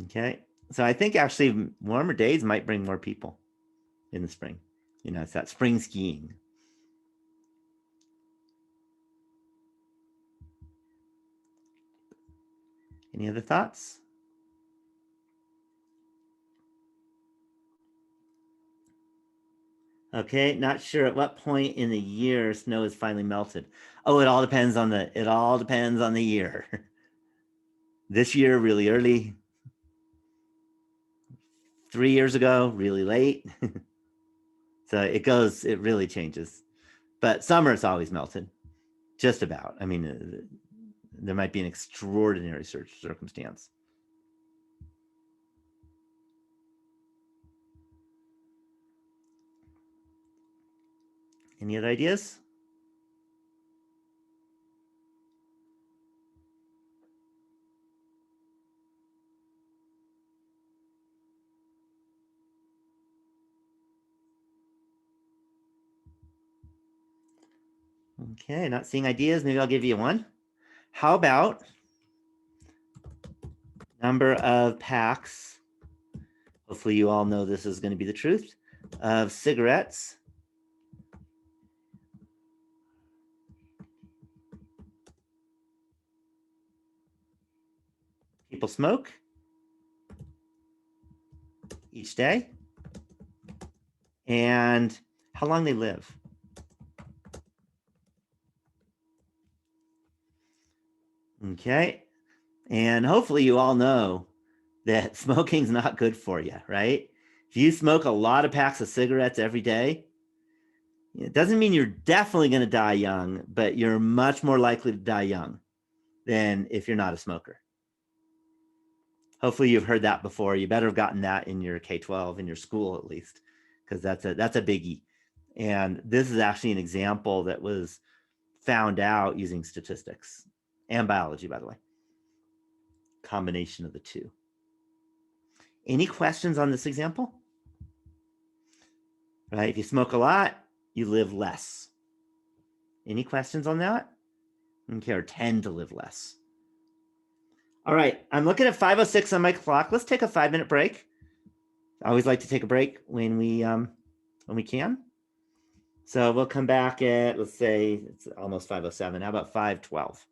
Okay, so I think actually warmer days might bring more people in the spring. You know, it's that spring skiing. Any other thoughts? Okay, not sure at what point in the year snow is finally melted. Oh, it all depends on the year. This year, really early. 3 years ago, really late. So it really changes. But summer, it's always melted, just about. I mean, there might be an extraordinary circumstance. Any other ideas? Okay, not seeing ideas. Maybe I'll give you one. How about number of packs? Hopefully you all know this is going to be the truth of cigarettes. People smoke each day and how long they live. Okay, and hopefully you all know that smoking's not good for you, right? If you smoke a lot of packs of cigarettes every day, it doesn't mean you're definitely going to die young, but you're much more likely to die young than if you're not a smoker. Hopefully you've heard that before. You better have gotten that in your K-12, in your school at least, because that's a biggie. And this is actually an example that was found out using statistics and biology, by the way. Combination of the two. Any questions on this example? Right? If you smoke a lot, you live less. Any questions on that? Okay, or tend to live less. All right, I'm looking at 5:06 on my clock. Let's take a 5-minute break. I always like to take a break when we can. So we'll come back at, let's say it's almost 5:07. How about 5:12?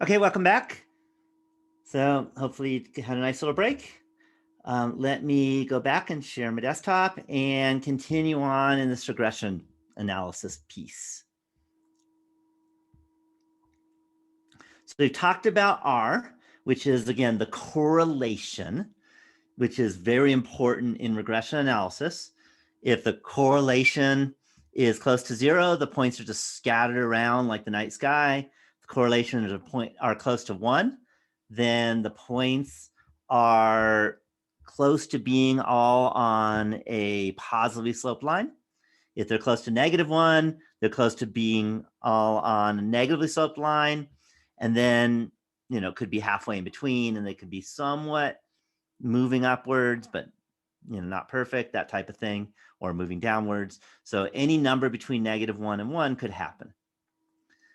Okay, welcome back. So hopefully you had a nice little break. Let me go back and share my desktop and continue on in this regression analysis piece. So we talked about R, which is, again, the correlation, which is very important in regression analysis. If the correlation is close to 0, the points are just scattered around like the night sky. The correlations are close to 1, then the points are close to being all on a positively sloped line. If they're close to -1, they're close to being all on a negatively sloped line. And then, could be halfway in between, and they could be somewhat moving upwards, but not perfect, that type of thing, or moving downwards. So any number between -1 and 1 could happen.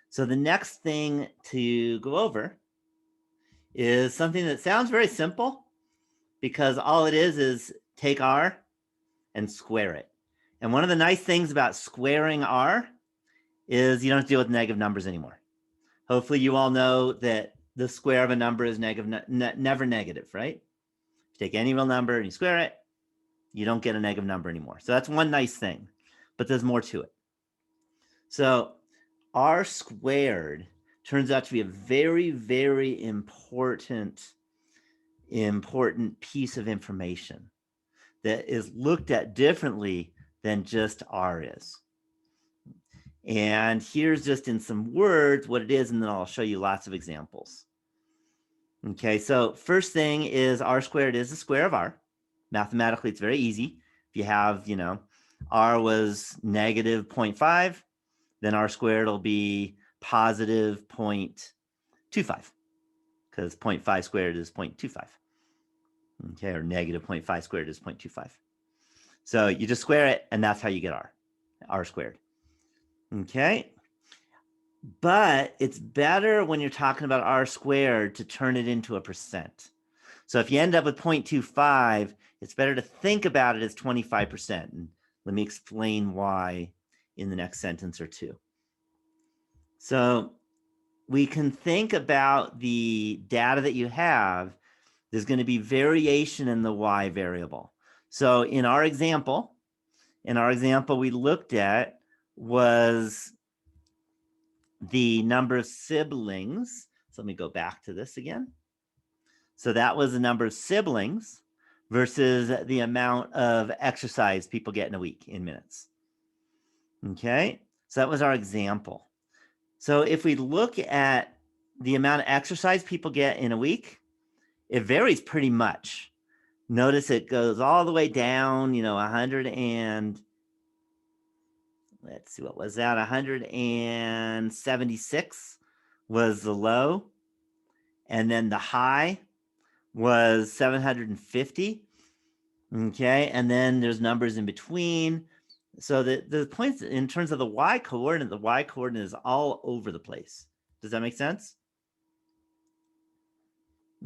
So the next thing to go over is something that sounds very simple, because all it is take R and square it. And one of the nice things about squaring R is you don't have to deal with negative numbers anymore. Hopefully you all know that the square of a number is never negative, right? If you take any real number and you square it, you don't get a negative number anymore. So that's one nice thing, but there's more to it. So R squared turns out to be a very, very important piece of information that is looked at differently than just R is. And here's just in some words what it is, and then I'll show you lots of examples. Okay, so first thing is R squared is the square of R. Mathematically, it's very easy. If you have, R was -0.5, then R squared will be positive 0.25, because 0.5 squared is 0.25. Okay, or -0.5 squared is 0.25. So you just square it, and that's how you get R squared. Okay, but it's better when you're talking about R squared to turn it into a percent. So if you end up with 0.25, it's better to think about it as 25%. And let me explain why in the next sentence or two. So we can think about the data that you have. There's going to be variation in the Y variable. So in our example we looked at was the number of siblings. So let me go back to this again. So that was the number of siblings versus the amount of exercise people get in a week in minutes. Okay, so that was our example. So if we look at the amount of exercise people get in a week, it varies pretty much. Notice it goes all the way down, 100 and let's see, what was that? 176 was the low. And then the high was 750. Okay. And then there's numbers in between. So the points in terms of the Y coordinate is all over the place. Does that make sense?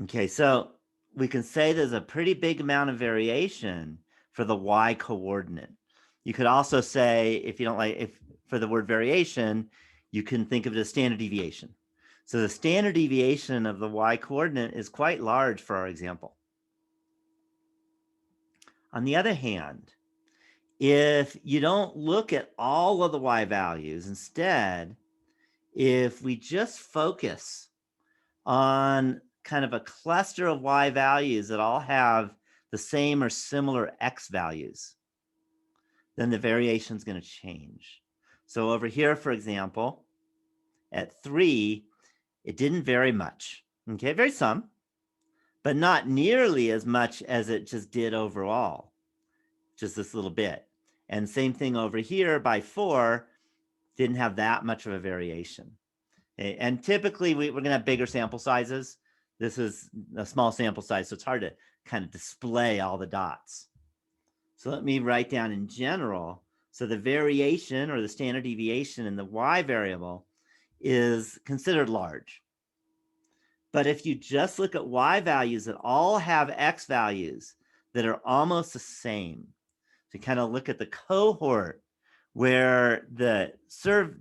Okay. So we can say there's a pretty big amount of variation for the Y coordinate. You could also say, if you don't like, for the word variation, you can think of it as standard deviation. So the standard deviation of the Y coordinate is quite large for our example. On the other hand, if you don't look at all of the Y values, instead, if we just focus on kind of a cluster of Y values that all have the same or similar X values, then the variation is going to change. So over here, for example, at 3, it didn't vary much. Okay, very some, but not nearly as much as it just did overall, just this little bit. And same thing over here by 4, didn't have that much of a variation. Okay, and typically we're going to have bigger sample sizes. This is a small sample size, so it's hard to kind of display all the dots. So let me write down in general. So the variation or the standard deviation in the Y variable is considered large. But if you just look at Y values that all have X values that are almost the same, to kind of look at the cohort where the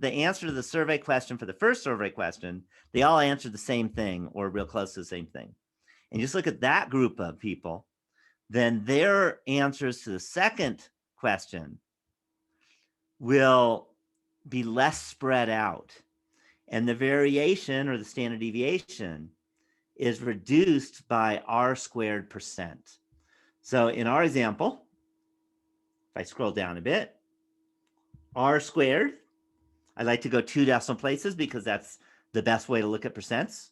answer to the survey question for the first survey question, they all answered the same thing or real close to the same thing. And you just look at that group of people, then their answers to the second question will be less spread out. And the variation or the standard deviation is reduced by r squared percent. So in our example, if I scroll down a bit, r squared, I like to go 2 decimal places because that's the best way to look at percents,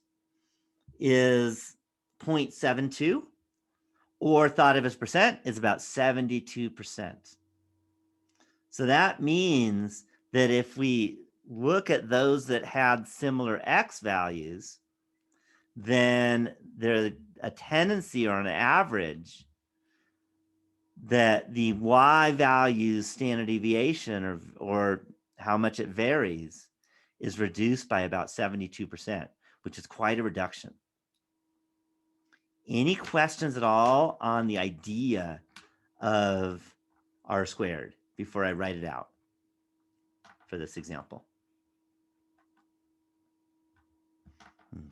is 0.72, or thought of as percent is about 72%. So that means that if we look at those that had similar x values, then there's a tendency or an average that the y values standard deviation or how much it varies is reduced by about 72%, which is quite a reduction. Any questions at all on the idea of r squared before I write it out for this example?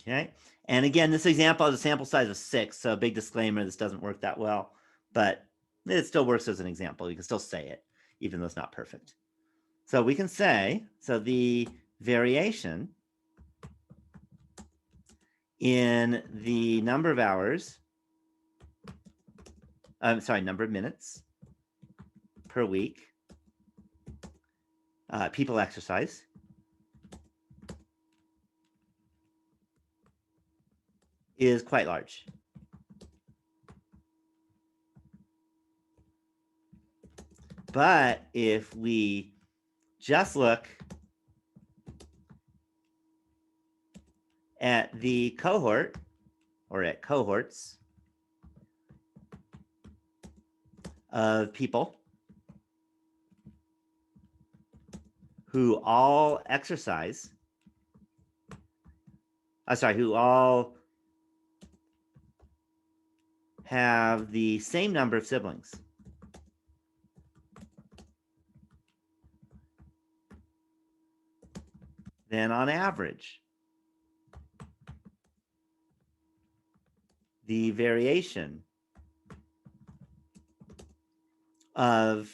Okay. And again, this example has a sample size of 6, so a big disclaimer, this doesn't work that well, but it still works as an example. You can still say it, even though it's not perfect. So we can say, so the variation in the number of hours, number of minutes per week, people exercise, is quite large. But if we just look at the cohort or at cohorts of people who all exercise, who all have the same number of siblings, then on average, the variation of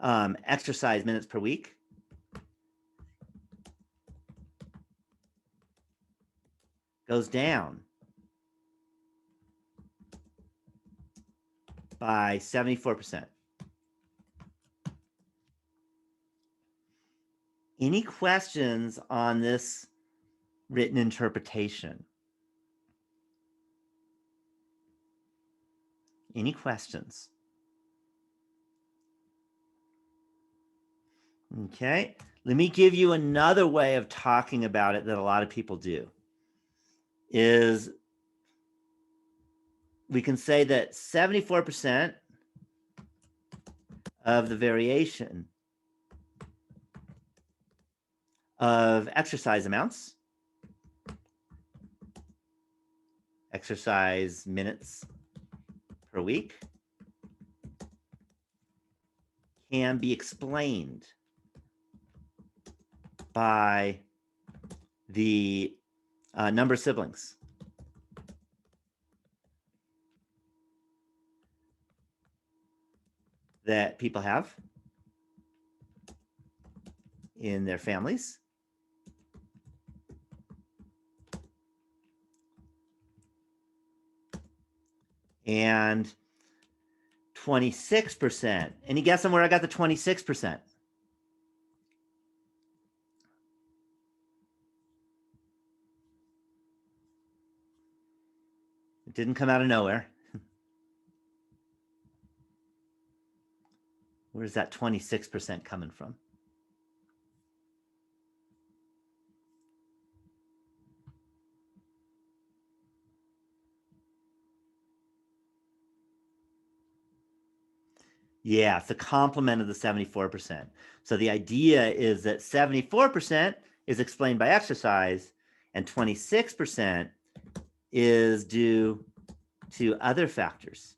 exercise minutes per week goes down by 74%. Any questions on this written interpretation? Any questions? Okay, let me give you another way of talking about it that a lot of people do. Is we can say that 74% of the variation of exercise amounts, exercise minutes per week, can be explained by the number of siblings. That people have in their families. And 26%. Any guess on where I got the 26%? It didn't come out of nowhere. Where's that 26% coming from? Yeah, it's a complement of the 74%. So the idea is that 74% is explained by exercise and 26% is due to other factors.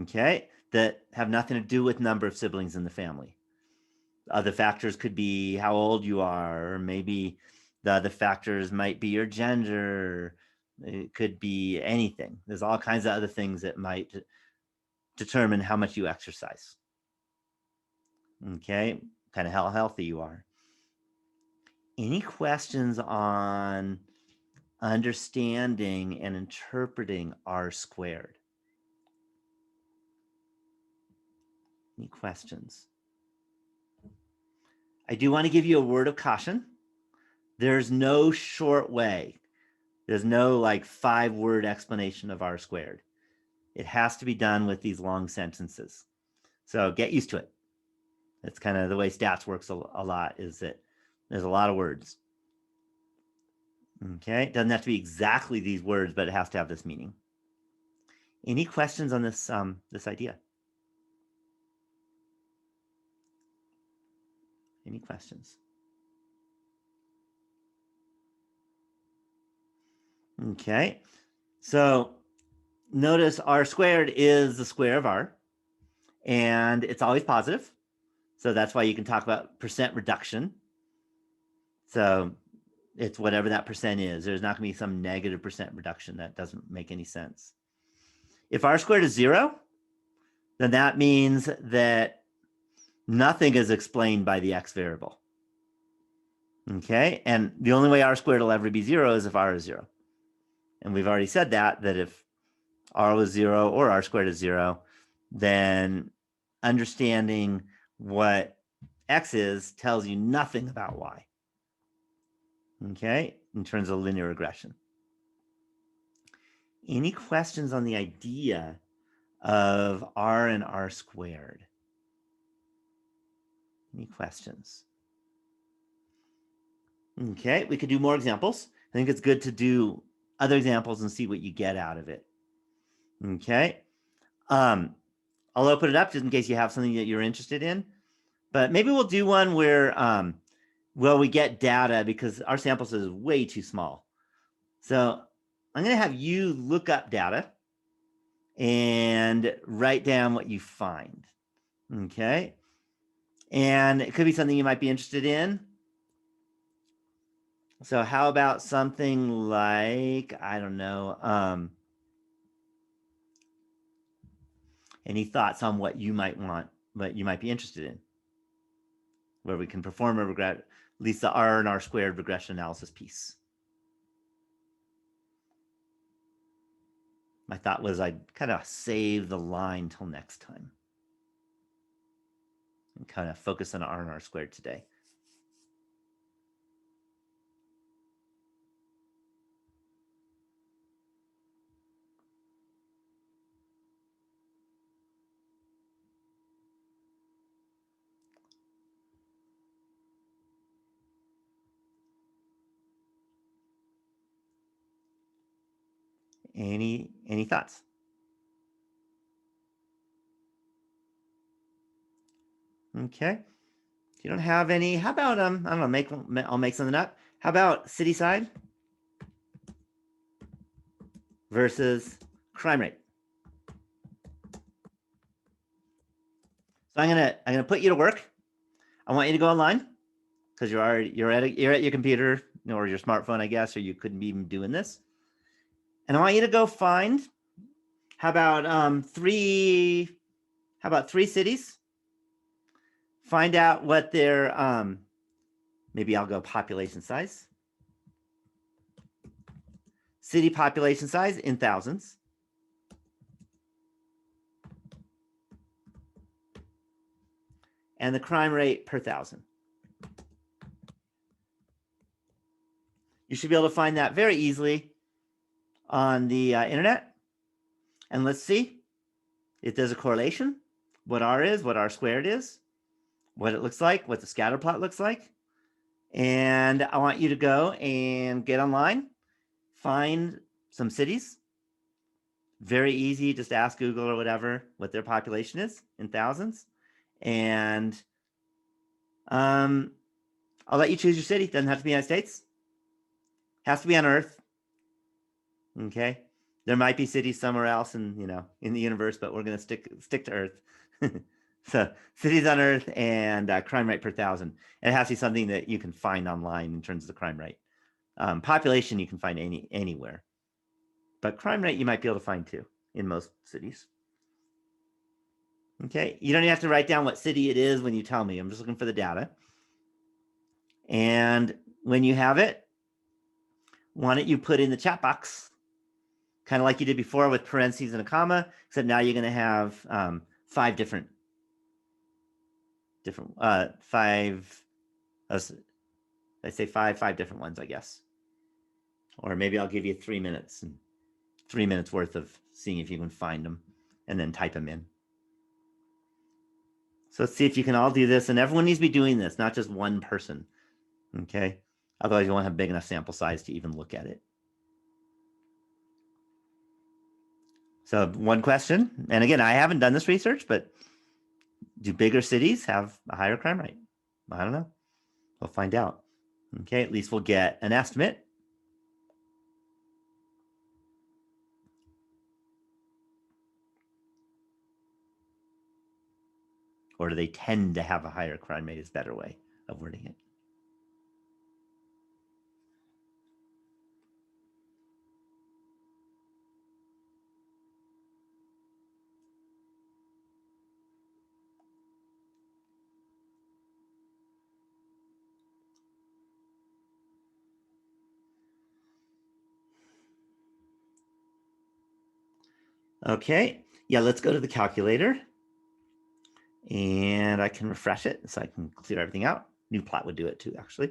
okay, that have nothing to do with number of siblings in the family. Other factors could be how old you are, or maybe the other factors might be your gender. It could be anything. There's all kinds of other things that might determine how much you exercise. Okay, kind of how healthy you are. Any questions on understanding and interpreting R squared? Any questions? I do want to give you a word of caution. There's no short way. There's no like 5-word explanation of R squared. It has to be done with these long sentences. So get used to it. That's kind of the way stats works a lot, is that there's a lot of words. Okay, it doesn't have to be exactly these words, but it has to have this meaning. Any questions on this this idea? Any questions? Okay, so notice R squared is the square of R, and it's always positive. So that's why you can talk about percent reduction. So it's whatever that percent is. There's not going to be some negative percent reduction. That doesn't make any sense. If R squared is 0, then that means that nothing is explained by the X variable. Okay, and the only way R squared will ever be 0 is if R is 0. And we've already said that if R was 0 or R squared is 0, then understanding what X is tells you nothing about Y. Okay, in terms of linear regression. Any questions on the idea of R and R squared? Any questions? Okay, we could do more examples. I think it's good to do other examples and see what you get out of it. Okay, I'll open it up just in case you have something that you're interested in, but maybe we'll do one where well, we get data because our sample size is way too small. So I'm going to have you look up data and write down what you find. Okay, and it could be something you might be interested in. So how about something like, I don't know, any thoughts on what you might want, what you might be interested in, where we can perform a at least the R and R squared regression analysis piece. My thought was I'd kind of save the line till next time and kind of focus on R and R squared today. Any thoughts? Okay. If you don't have any, how about I don't know, I'll make something up. How about city side versus crime rate? So I'm gonna put you to work. I want you to go online because you're at your computer or your smartphone, I guess, or you couldn't be even doing this. And I want you to go find how about three cities? Find out what their maybe I'll go population size. City population size in thousands. And the crime rate per 1,000. You should be able to find that very easily on the internet. And let's see if there's a correlation, what R is, what R squared is, what it looks like, what the scatter plot looks like. And I want you to go and get online, find some cities. Very easy, just ask Google or whatever what their population is in thousands. And I'll let you choose your city. Doesn't have to be the United States. Has to be on Earth. Okay. There might be cities somewhere else in, in the universe, but we're going to stick to Earth. So cities on Earth and crime rate per thousand. It has to be something that you can find online in terms of the crime rate. Population you can find anywhere, but crime rate you might be able to find too in most cities. Okay, you don't even have to write down what city it is when you tell me. I'm just looking for the data. And when you have it, why don't you put in the chat box, kind of like you did before with parentheses and a comma, except now you're going to have five different, I say five different ones, I guess. Or maybe I'll give you 3 minutes and 3 minutes worth of seeing if you can find them and then type them in. So let's see if you can all do this, and everyone needs to be doing this, not just one person. Okay. Otherwise you won't have big enough sample size to even look at it. So one question, and again, I haven't done this research, but do bigger cities have a higher crime rate? I don't know. We'll find out. Okay, at least we'll get an estimate. Or do they tend to have a higher crime rate is a better way of wording it. Okay, yeah, let's go to the calculator. And I can refresh it so I can clear everything out. New plot would do it too, actually.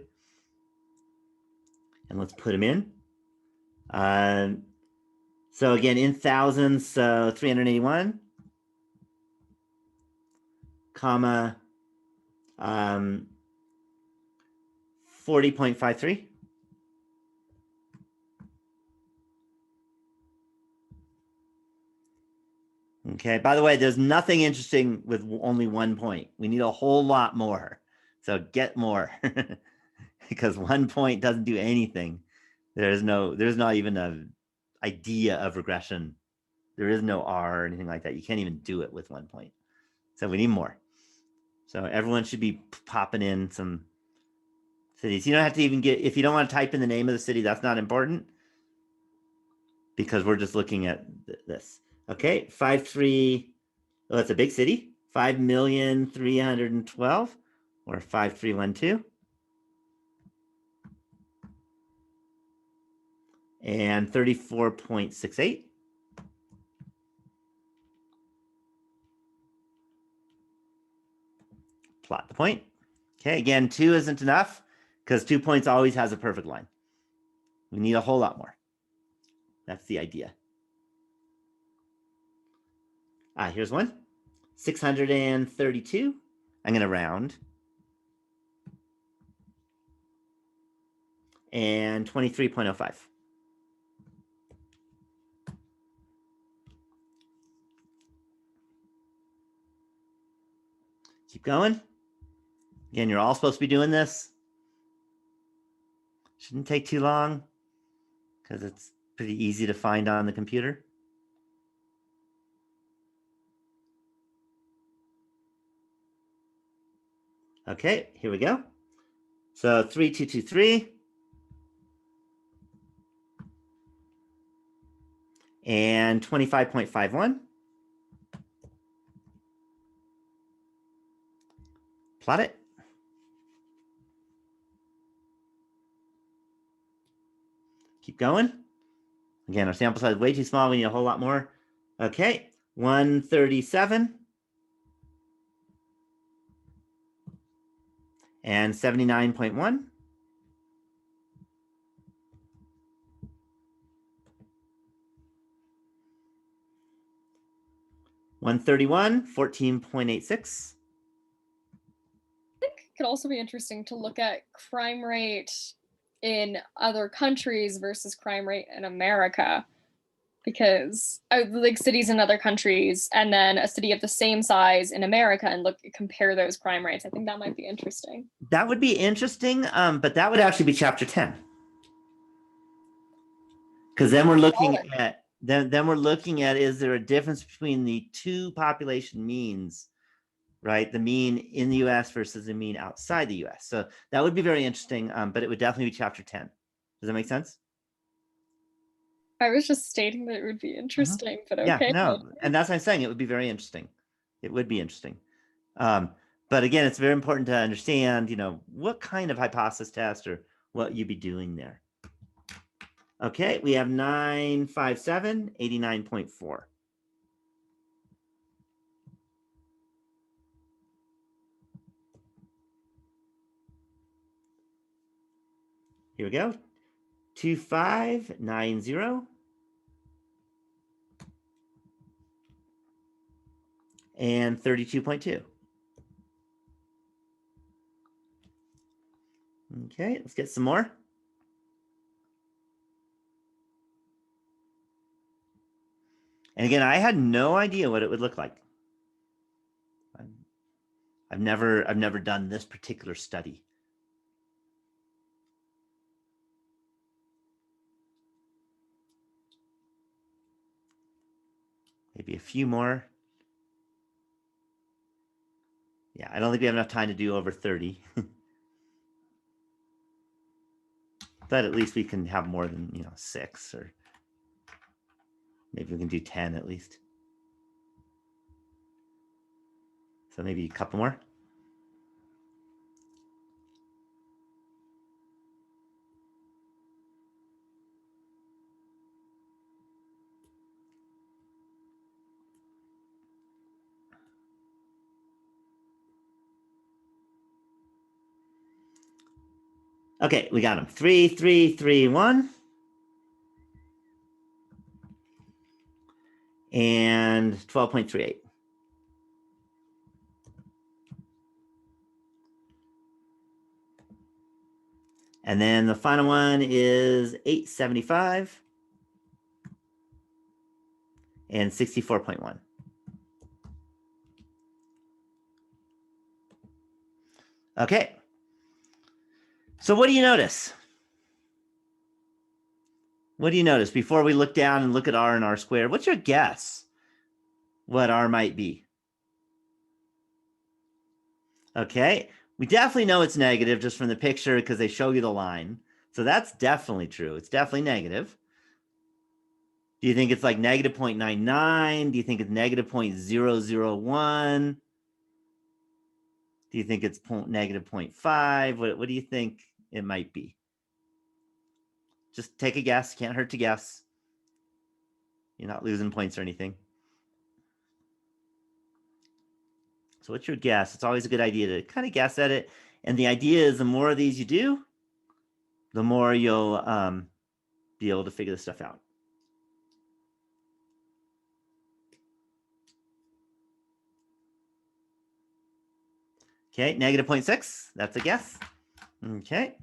And let's put them in. So again, in thousands, so 381, comma, 40.53. Okay, by the way, there's nothing interesting with only 1 point. We need a whole lot more. So get more because 1 point doesn't do anything. There's not even an idea of regression. There is no R or anything like that. You can't even do it with 1 point. So we need more. So everyone should be popping in some cities. You don't have to even if you don't want to type in the name of the city, that's not important because we're just looking at this. Okay, 5.3, well, that's a big city, 5,312,000 or 5,312. And 34.68. Plot the point. Okay, again, 2 isn't enough because 2 points always has a perfect line. We need a whole lot more. That's the idea. Here's one, 632. I'm going to round. And 23.05. Keep going. Again, you're all supposed to be doing this. Shouldn't take too long because it's pretty easy to find on the computer. Okay, here we go. So 3223. And 25.51. Plot it. Keep going. Again, our sample size is way too small. We need a whole lot more. Okay, 137. And 79.1. $131, 14.86. I think it could also be interesting to look at crime rate in other countries versus crime rate in America, because like cities in other countries and then a city of the same size in America and compare those crime rates. I think that might be interesting. That would be interesting, but that would actually be chapter 10. Because then we're looking at then we're looking at, is there a difference between the two population means, right? The mean in the US versus the mean outside the US. So that would be very interesting, but it would definitely be chapter 10. Does that make sense? I was just stating that it would be interesting, but Yeah, okay. no, and that's what I'm saying. It would be very interesting. It would be interesting. But again, it's very important to understand, what kind of hypothesis test or what you'd be doing there. Okay, we have 957, 89.4. Here we go. 2590. And 32.2. Okay, let's get some more. And again, I had no idea what it would look like. I've never done this particular study. Maybe a few more. Yeah, I don't think we have enough time to do over 30. But at least we can have more than 6, or maybe we can do 10 at least. So maybe a couple more. Okay, we got them. 3, 3, 3, 1. And 12.38. And then the final one is 875 and 64.1. Okay. So what do you notice? What do you notice before we look down and look at R and R squared? What's your guess what R might be? Okay. We definitely know it's negative just from the picture because they show you the line. So that's definitely true. It's definitely negative. Do you think it's like negative 0.99? Do you think it's negative 0.001? Do you think it's negative 0.5? What do you think it might be? Just take a guess. Can't hurt to guess. You're not losing points or anything. So what's your guess? It's always a good idea to kind of guess at it. And the idea is the more of these you do, the more you'll be able to figure this stuff out. Okay, negative 0.6. That's a guess. Okay.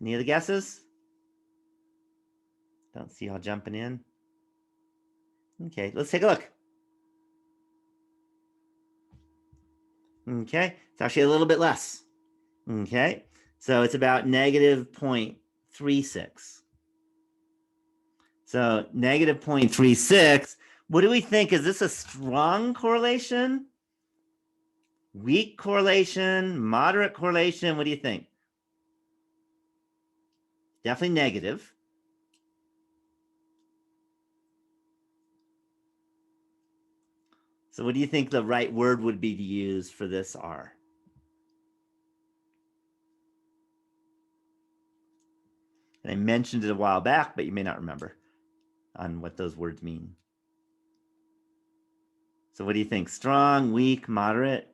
Any other guesses? Don't see y'all jumping in. Okay, let's take a look. Okay, it's actually a little bit less. Okay, so it's about negative 0.36. So negative 0.36. What do we think? Is this a strong correlation? Weak correlation? Moderate correlation? What do you think? Definitely negative. So what do you think the right word would be to use for this R? And I mentioned it a while back, but you may not remember on what those words mean. So what do you think? Strong, weak, moderate?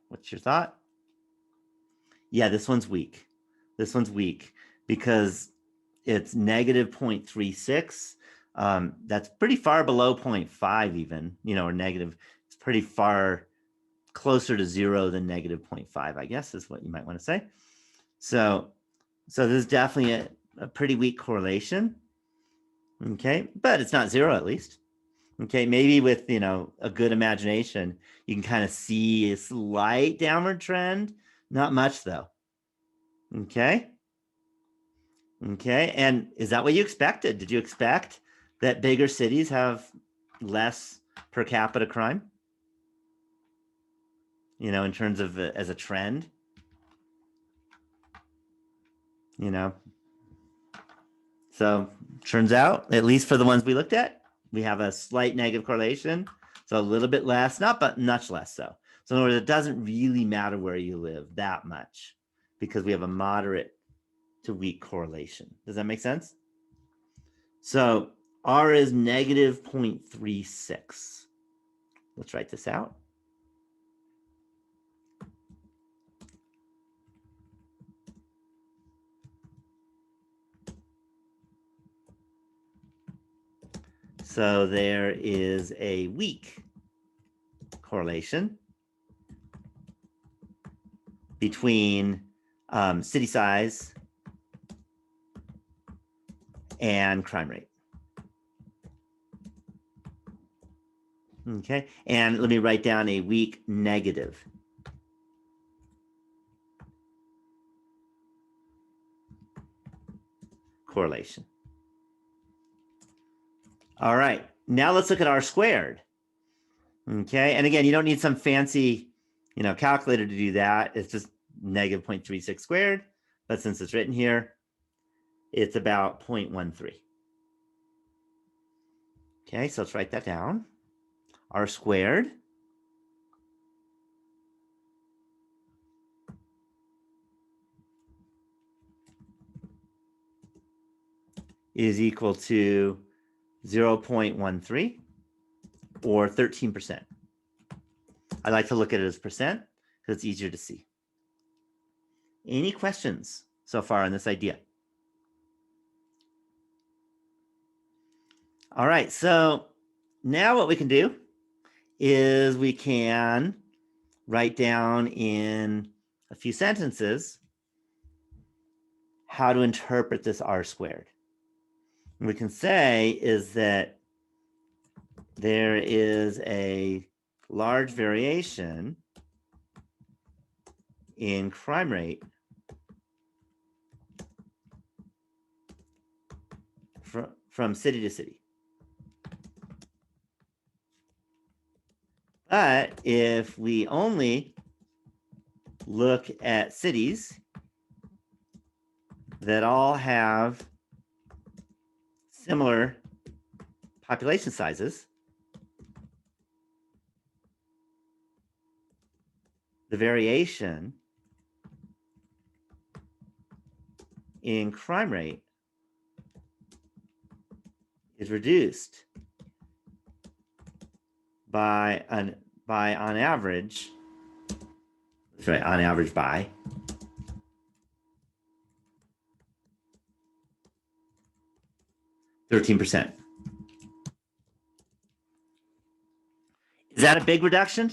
What's your thought? Yeah, this one's weak. This one's weak because it's negative 0.36. That's pretty far below 0.5 even, or negative. It's pretty far closer to 0 than negative 0.5, I guess is what you might want to say. So this is definitely a pretty weak correlation. Okay, but it's not 0 at least. Okay, maybe with, a good imagination, you can kind of see a slight downward trend. Not much though. Okay. Okay. And is that what you expected? Did you expect that bigger cities have less per capita crime? You know, in terms of as a trend? You know, so turns out, at least for the ones we looked at, we have a slight negative correlation. So a little bit less, not but much less so. So in other words, it doesn't really matter where you live that much because we have a moderate to weak correlation. Does that make sense? So R is negative 0.36. Let's write this out. So there is a weak correlation between city size and crime rate. Okay, and let me write down a weak negative correlation. All right, now let's look at R squared. Okay, and again, you don't need some fancy, calculator to do that. It's just negative 0.36 squared, but since it's written here, it's about 0.13. Okay, so let's write that down. R squared is equal to 0.13 or 13%. I like to look at it as percent because it's easier to see. Any questions so far on this idea? All right, so now what we can do is we can write down in a few sentences how to interpret this R squared. What we can say is that there is a large variation in crime rate from city to city. But if we only look at cities that all have similar population sizes, the variation in crime rate is reduced by on average, sorry, on average by 13%. Is that a big reduction?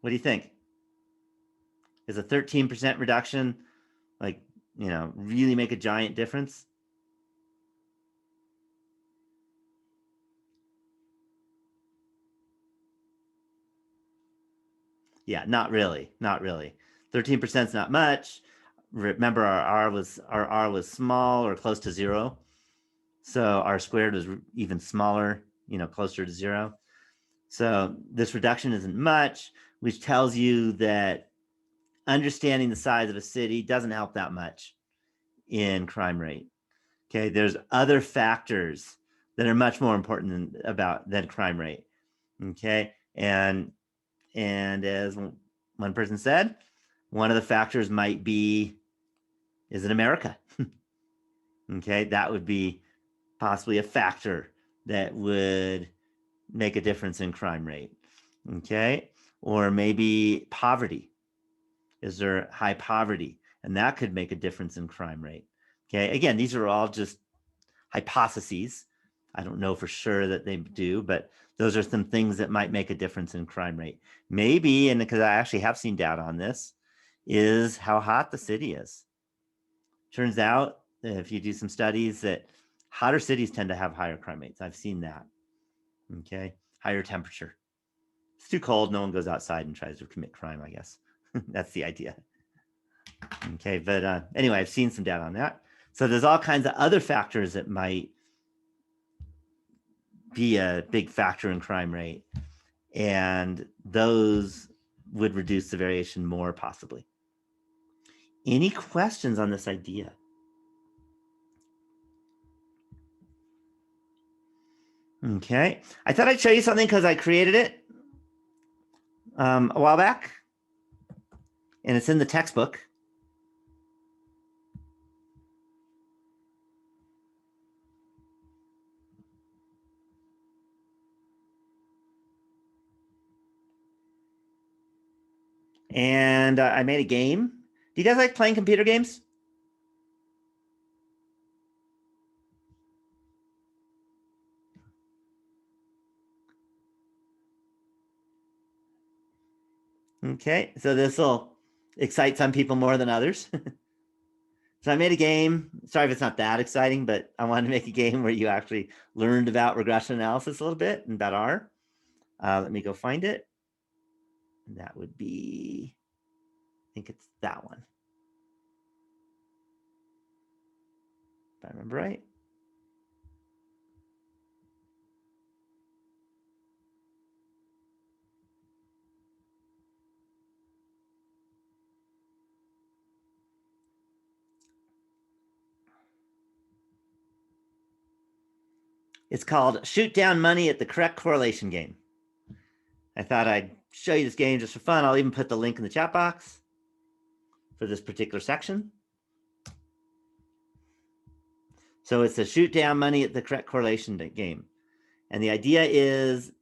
What do you think? Is a 13% reduction really make a giant difference? Yeah, not really. 13% is not much. Remember, our R was small or close to 0. So R squared was even smaller, closer to 0. So this reduction isn't much, which tells you that understanding the size of a city doesn't help that much in crime rate. Okay, there's other factors that are much more important than crime rate. Okay, and as one person said, one of the factors might be, is it America? Okay, that would be possibly a factor that would make a difference in crime rate. Okay, or maybe poverty. Is there high poverty? And that could make a difference in crime rate. Okay, again, these are all just hypotheses. I don't know for sure that they do, but those are some things that might make a difference in crime rate. Maybe, and because I actually have seen data on this, is how hot the city is. Turns out, if you do some studies, that hotter cities tend to have higher crime rates. I've seen that. Okay, higher temperature. It's too cold. No one goes outside and tries to commit crime, I guess. That's the idea. Okay, but anyway, I've seen some data on that. So there's all kinds of other factors that might be a big factor in crime rate. And those would reduce the variation more possibly. Any questions on this idea? Okay, I thought I'd show you something because I created it a while back, and it's in the textbook. And I made a game. Do you guys like playing computer games? Okay, so this will excite some people more than others. So I made a game. Sorry if it's not that exciting, but I wanted to make a game where you actually learned about regression analysis a little bit and about R. Let me go find it. That would be, I think it's that one. If I remember right. It's called Shoot Down Money at the Correct Correlation Game. I thought I'd show you this game just for fun. I'll even put the link in the chat box for this particular section. So it's a shoot down money at the correct correlation game. And the idea is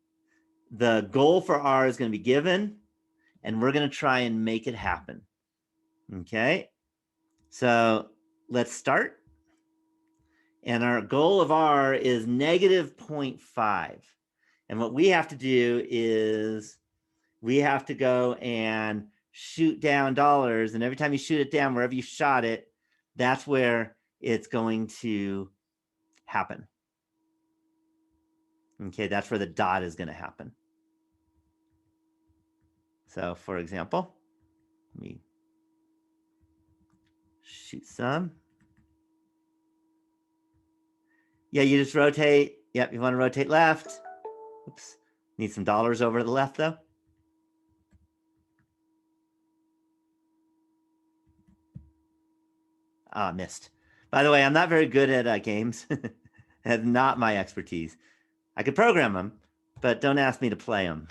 the goal for R is going to be given, and we're going to try and make it happen. Okay, so let's start. And our goal of R is negative 0.5. And what we have to do is we have to go and shoot down dollars. And every time you shoot it down, wherever you shot it, that's where it's going to happen. Okay, that's where the dot is going to happen. So for example, let me shoot some. Yeah, you just rotate. Yep, you want to rotate left. Oops, need some dollars over to the left though. Ah, missed. By the way, I'm not very good at games. That's not my expertise. I could program them, but don't ask me to play them.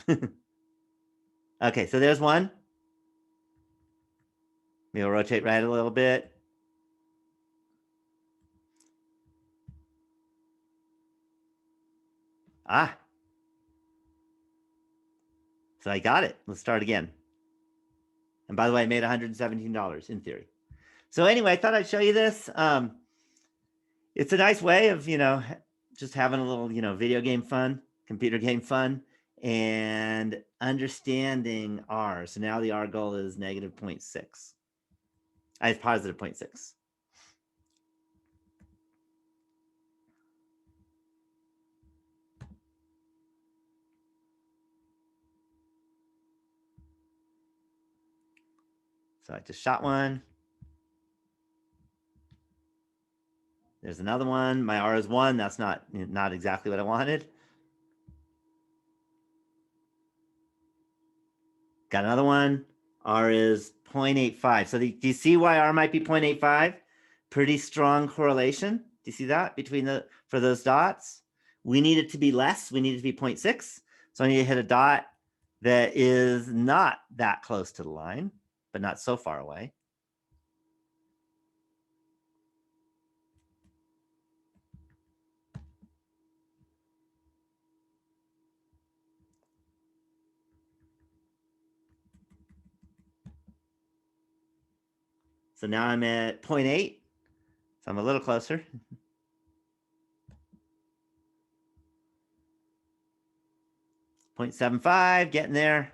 Okay, so there's one. We'll rotate right a little bit. Ah. So I got it. Let's start again. And by the way, I made $117 in theory. So anyway, I thought I'd show you this. It's a nice way of, just having a little, video game fun, computer game fun, and understanding R. So now the R goal is negative 0.6. I positive 0.6. So I just shot one. There's another one. My R is 1. That's not exactly what I wanted. Got another one. R is 0.85. So do you see why R might be 0.85? Pretty strong correlation. Do you see that for those dots? We need it to be less. We need it to be 0.6. So I need to hit a dot that is not that close to the line, but not so far away. So now I'm at 0.8. So I'm a little closer. .75, getting there.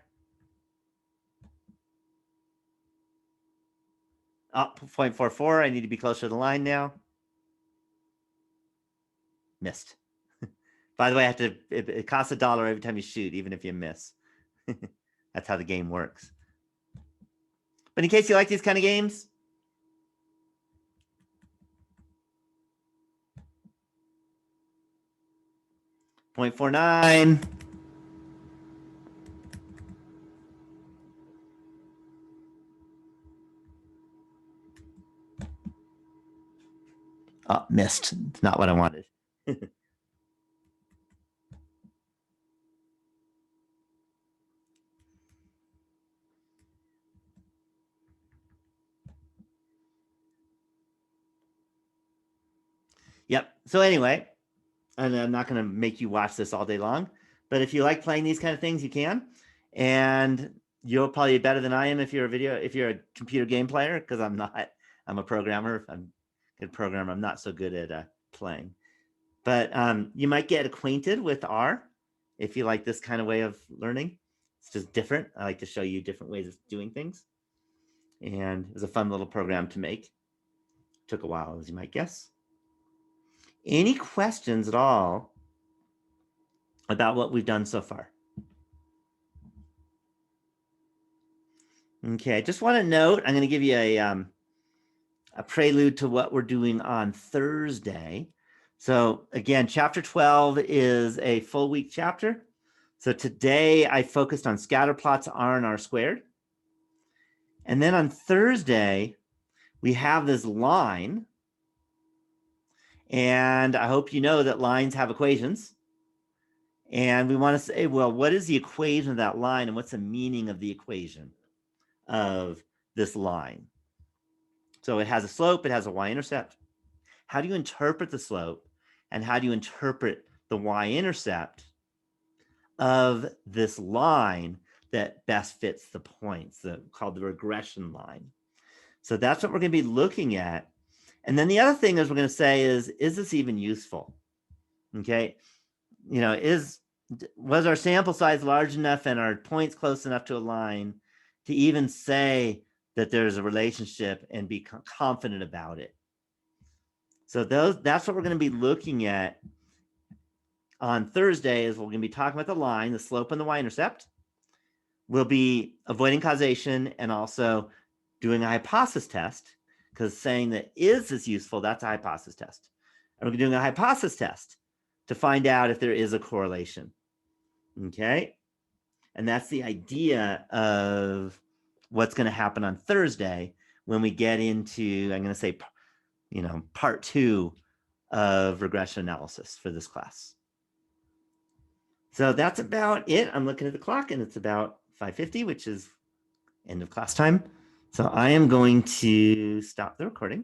Up 0.44. I need to be closer to the line now. Missed. By the way, it costs $1 every time you shoot, even if you miss. That's how the game works. But in case you like these kind of games, .49. Oh, missed. It's not what I wanted. Yep. So anyway, and I'm not going to make you watch this all day long, but if you like playing these kind of things, you can. And you're probably better than I am if you're a computer game player, because I'm not. I'm a programmer. I'm a good programmer. I'm not so good at playing. But you might get acquainted with R if you like this kind of way of learning. It's just different. I like to show you different ways of doing things. And it was a fun little program to make. Took a while, as you might guess. Any questions at all about what we've done so far? Okay, I just want to note, I'm going to give you a prelude to what we're doing on Thursday. So again, chapter 12 is a full week chapter. So today I focused on scatter plots R and R squared. And then on Thursday, we have this line. And I hope you know that lines have equations. And we want to say, well, what is the equation of that line and what's the meaning of the equation of this line? So it has a slope, it has a y-intercept. How do you interpret the slope and how do you interpret the y-intercept of this line that best fits the points, called the regression line? So that's what we're going to be looking at. And then the other thing is we're going to say is this even useful? Okay. You know, was our sample size large enough and our points close enough to a line to even say that there's a relationship and be confident about it? So that's what we're going to be looking at on Thursday. Is we're going to be talking about the line, the slope, and the y-intercept. We'll be avoiding causation and also doing a hypothesis test, because saying that is this useful, that's a hypothesis test. And we're doing a hypothesis test to find out if there is a correlation. Okay. And that's the idea of what's going to happen on Thursday when we get into, I'm going to say, part 2 of regression analysis for this class. So that's about it. I'm looking at the clock and it's about 5:50, which is end of class time. So I am going to stop the recording.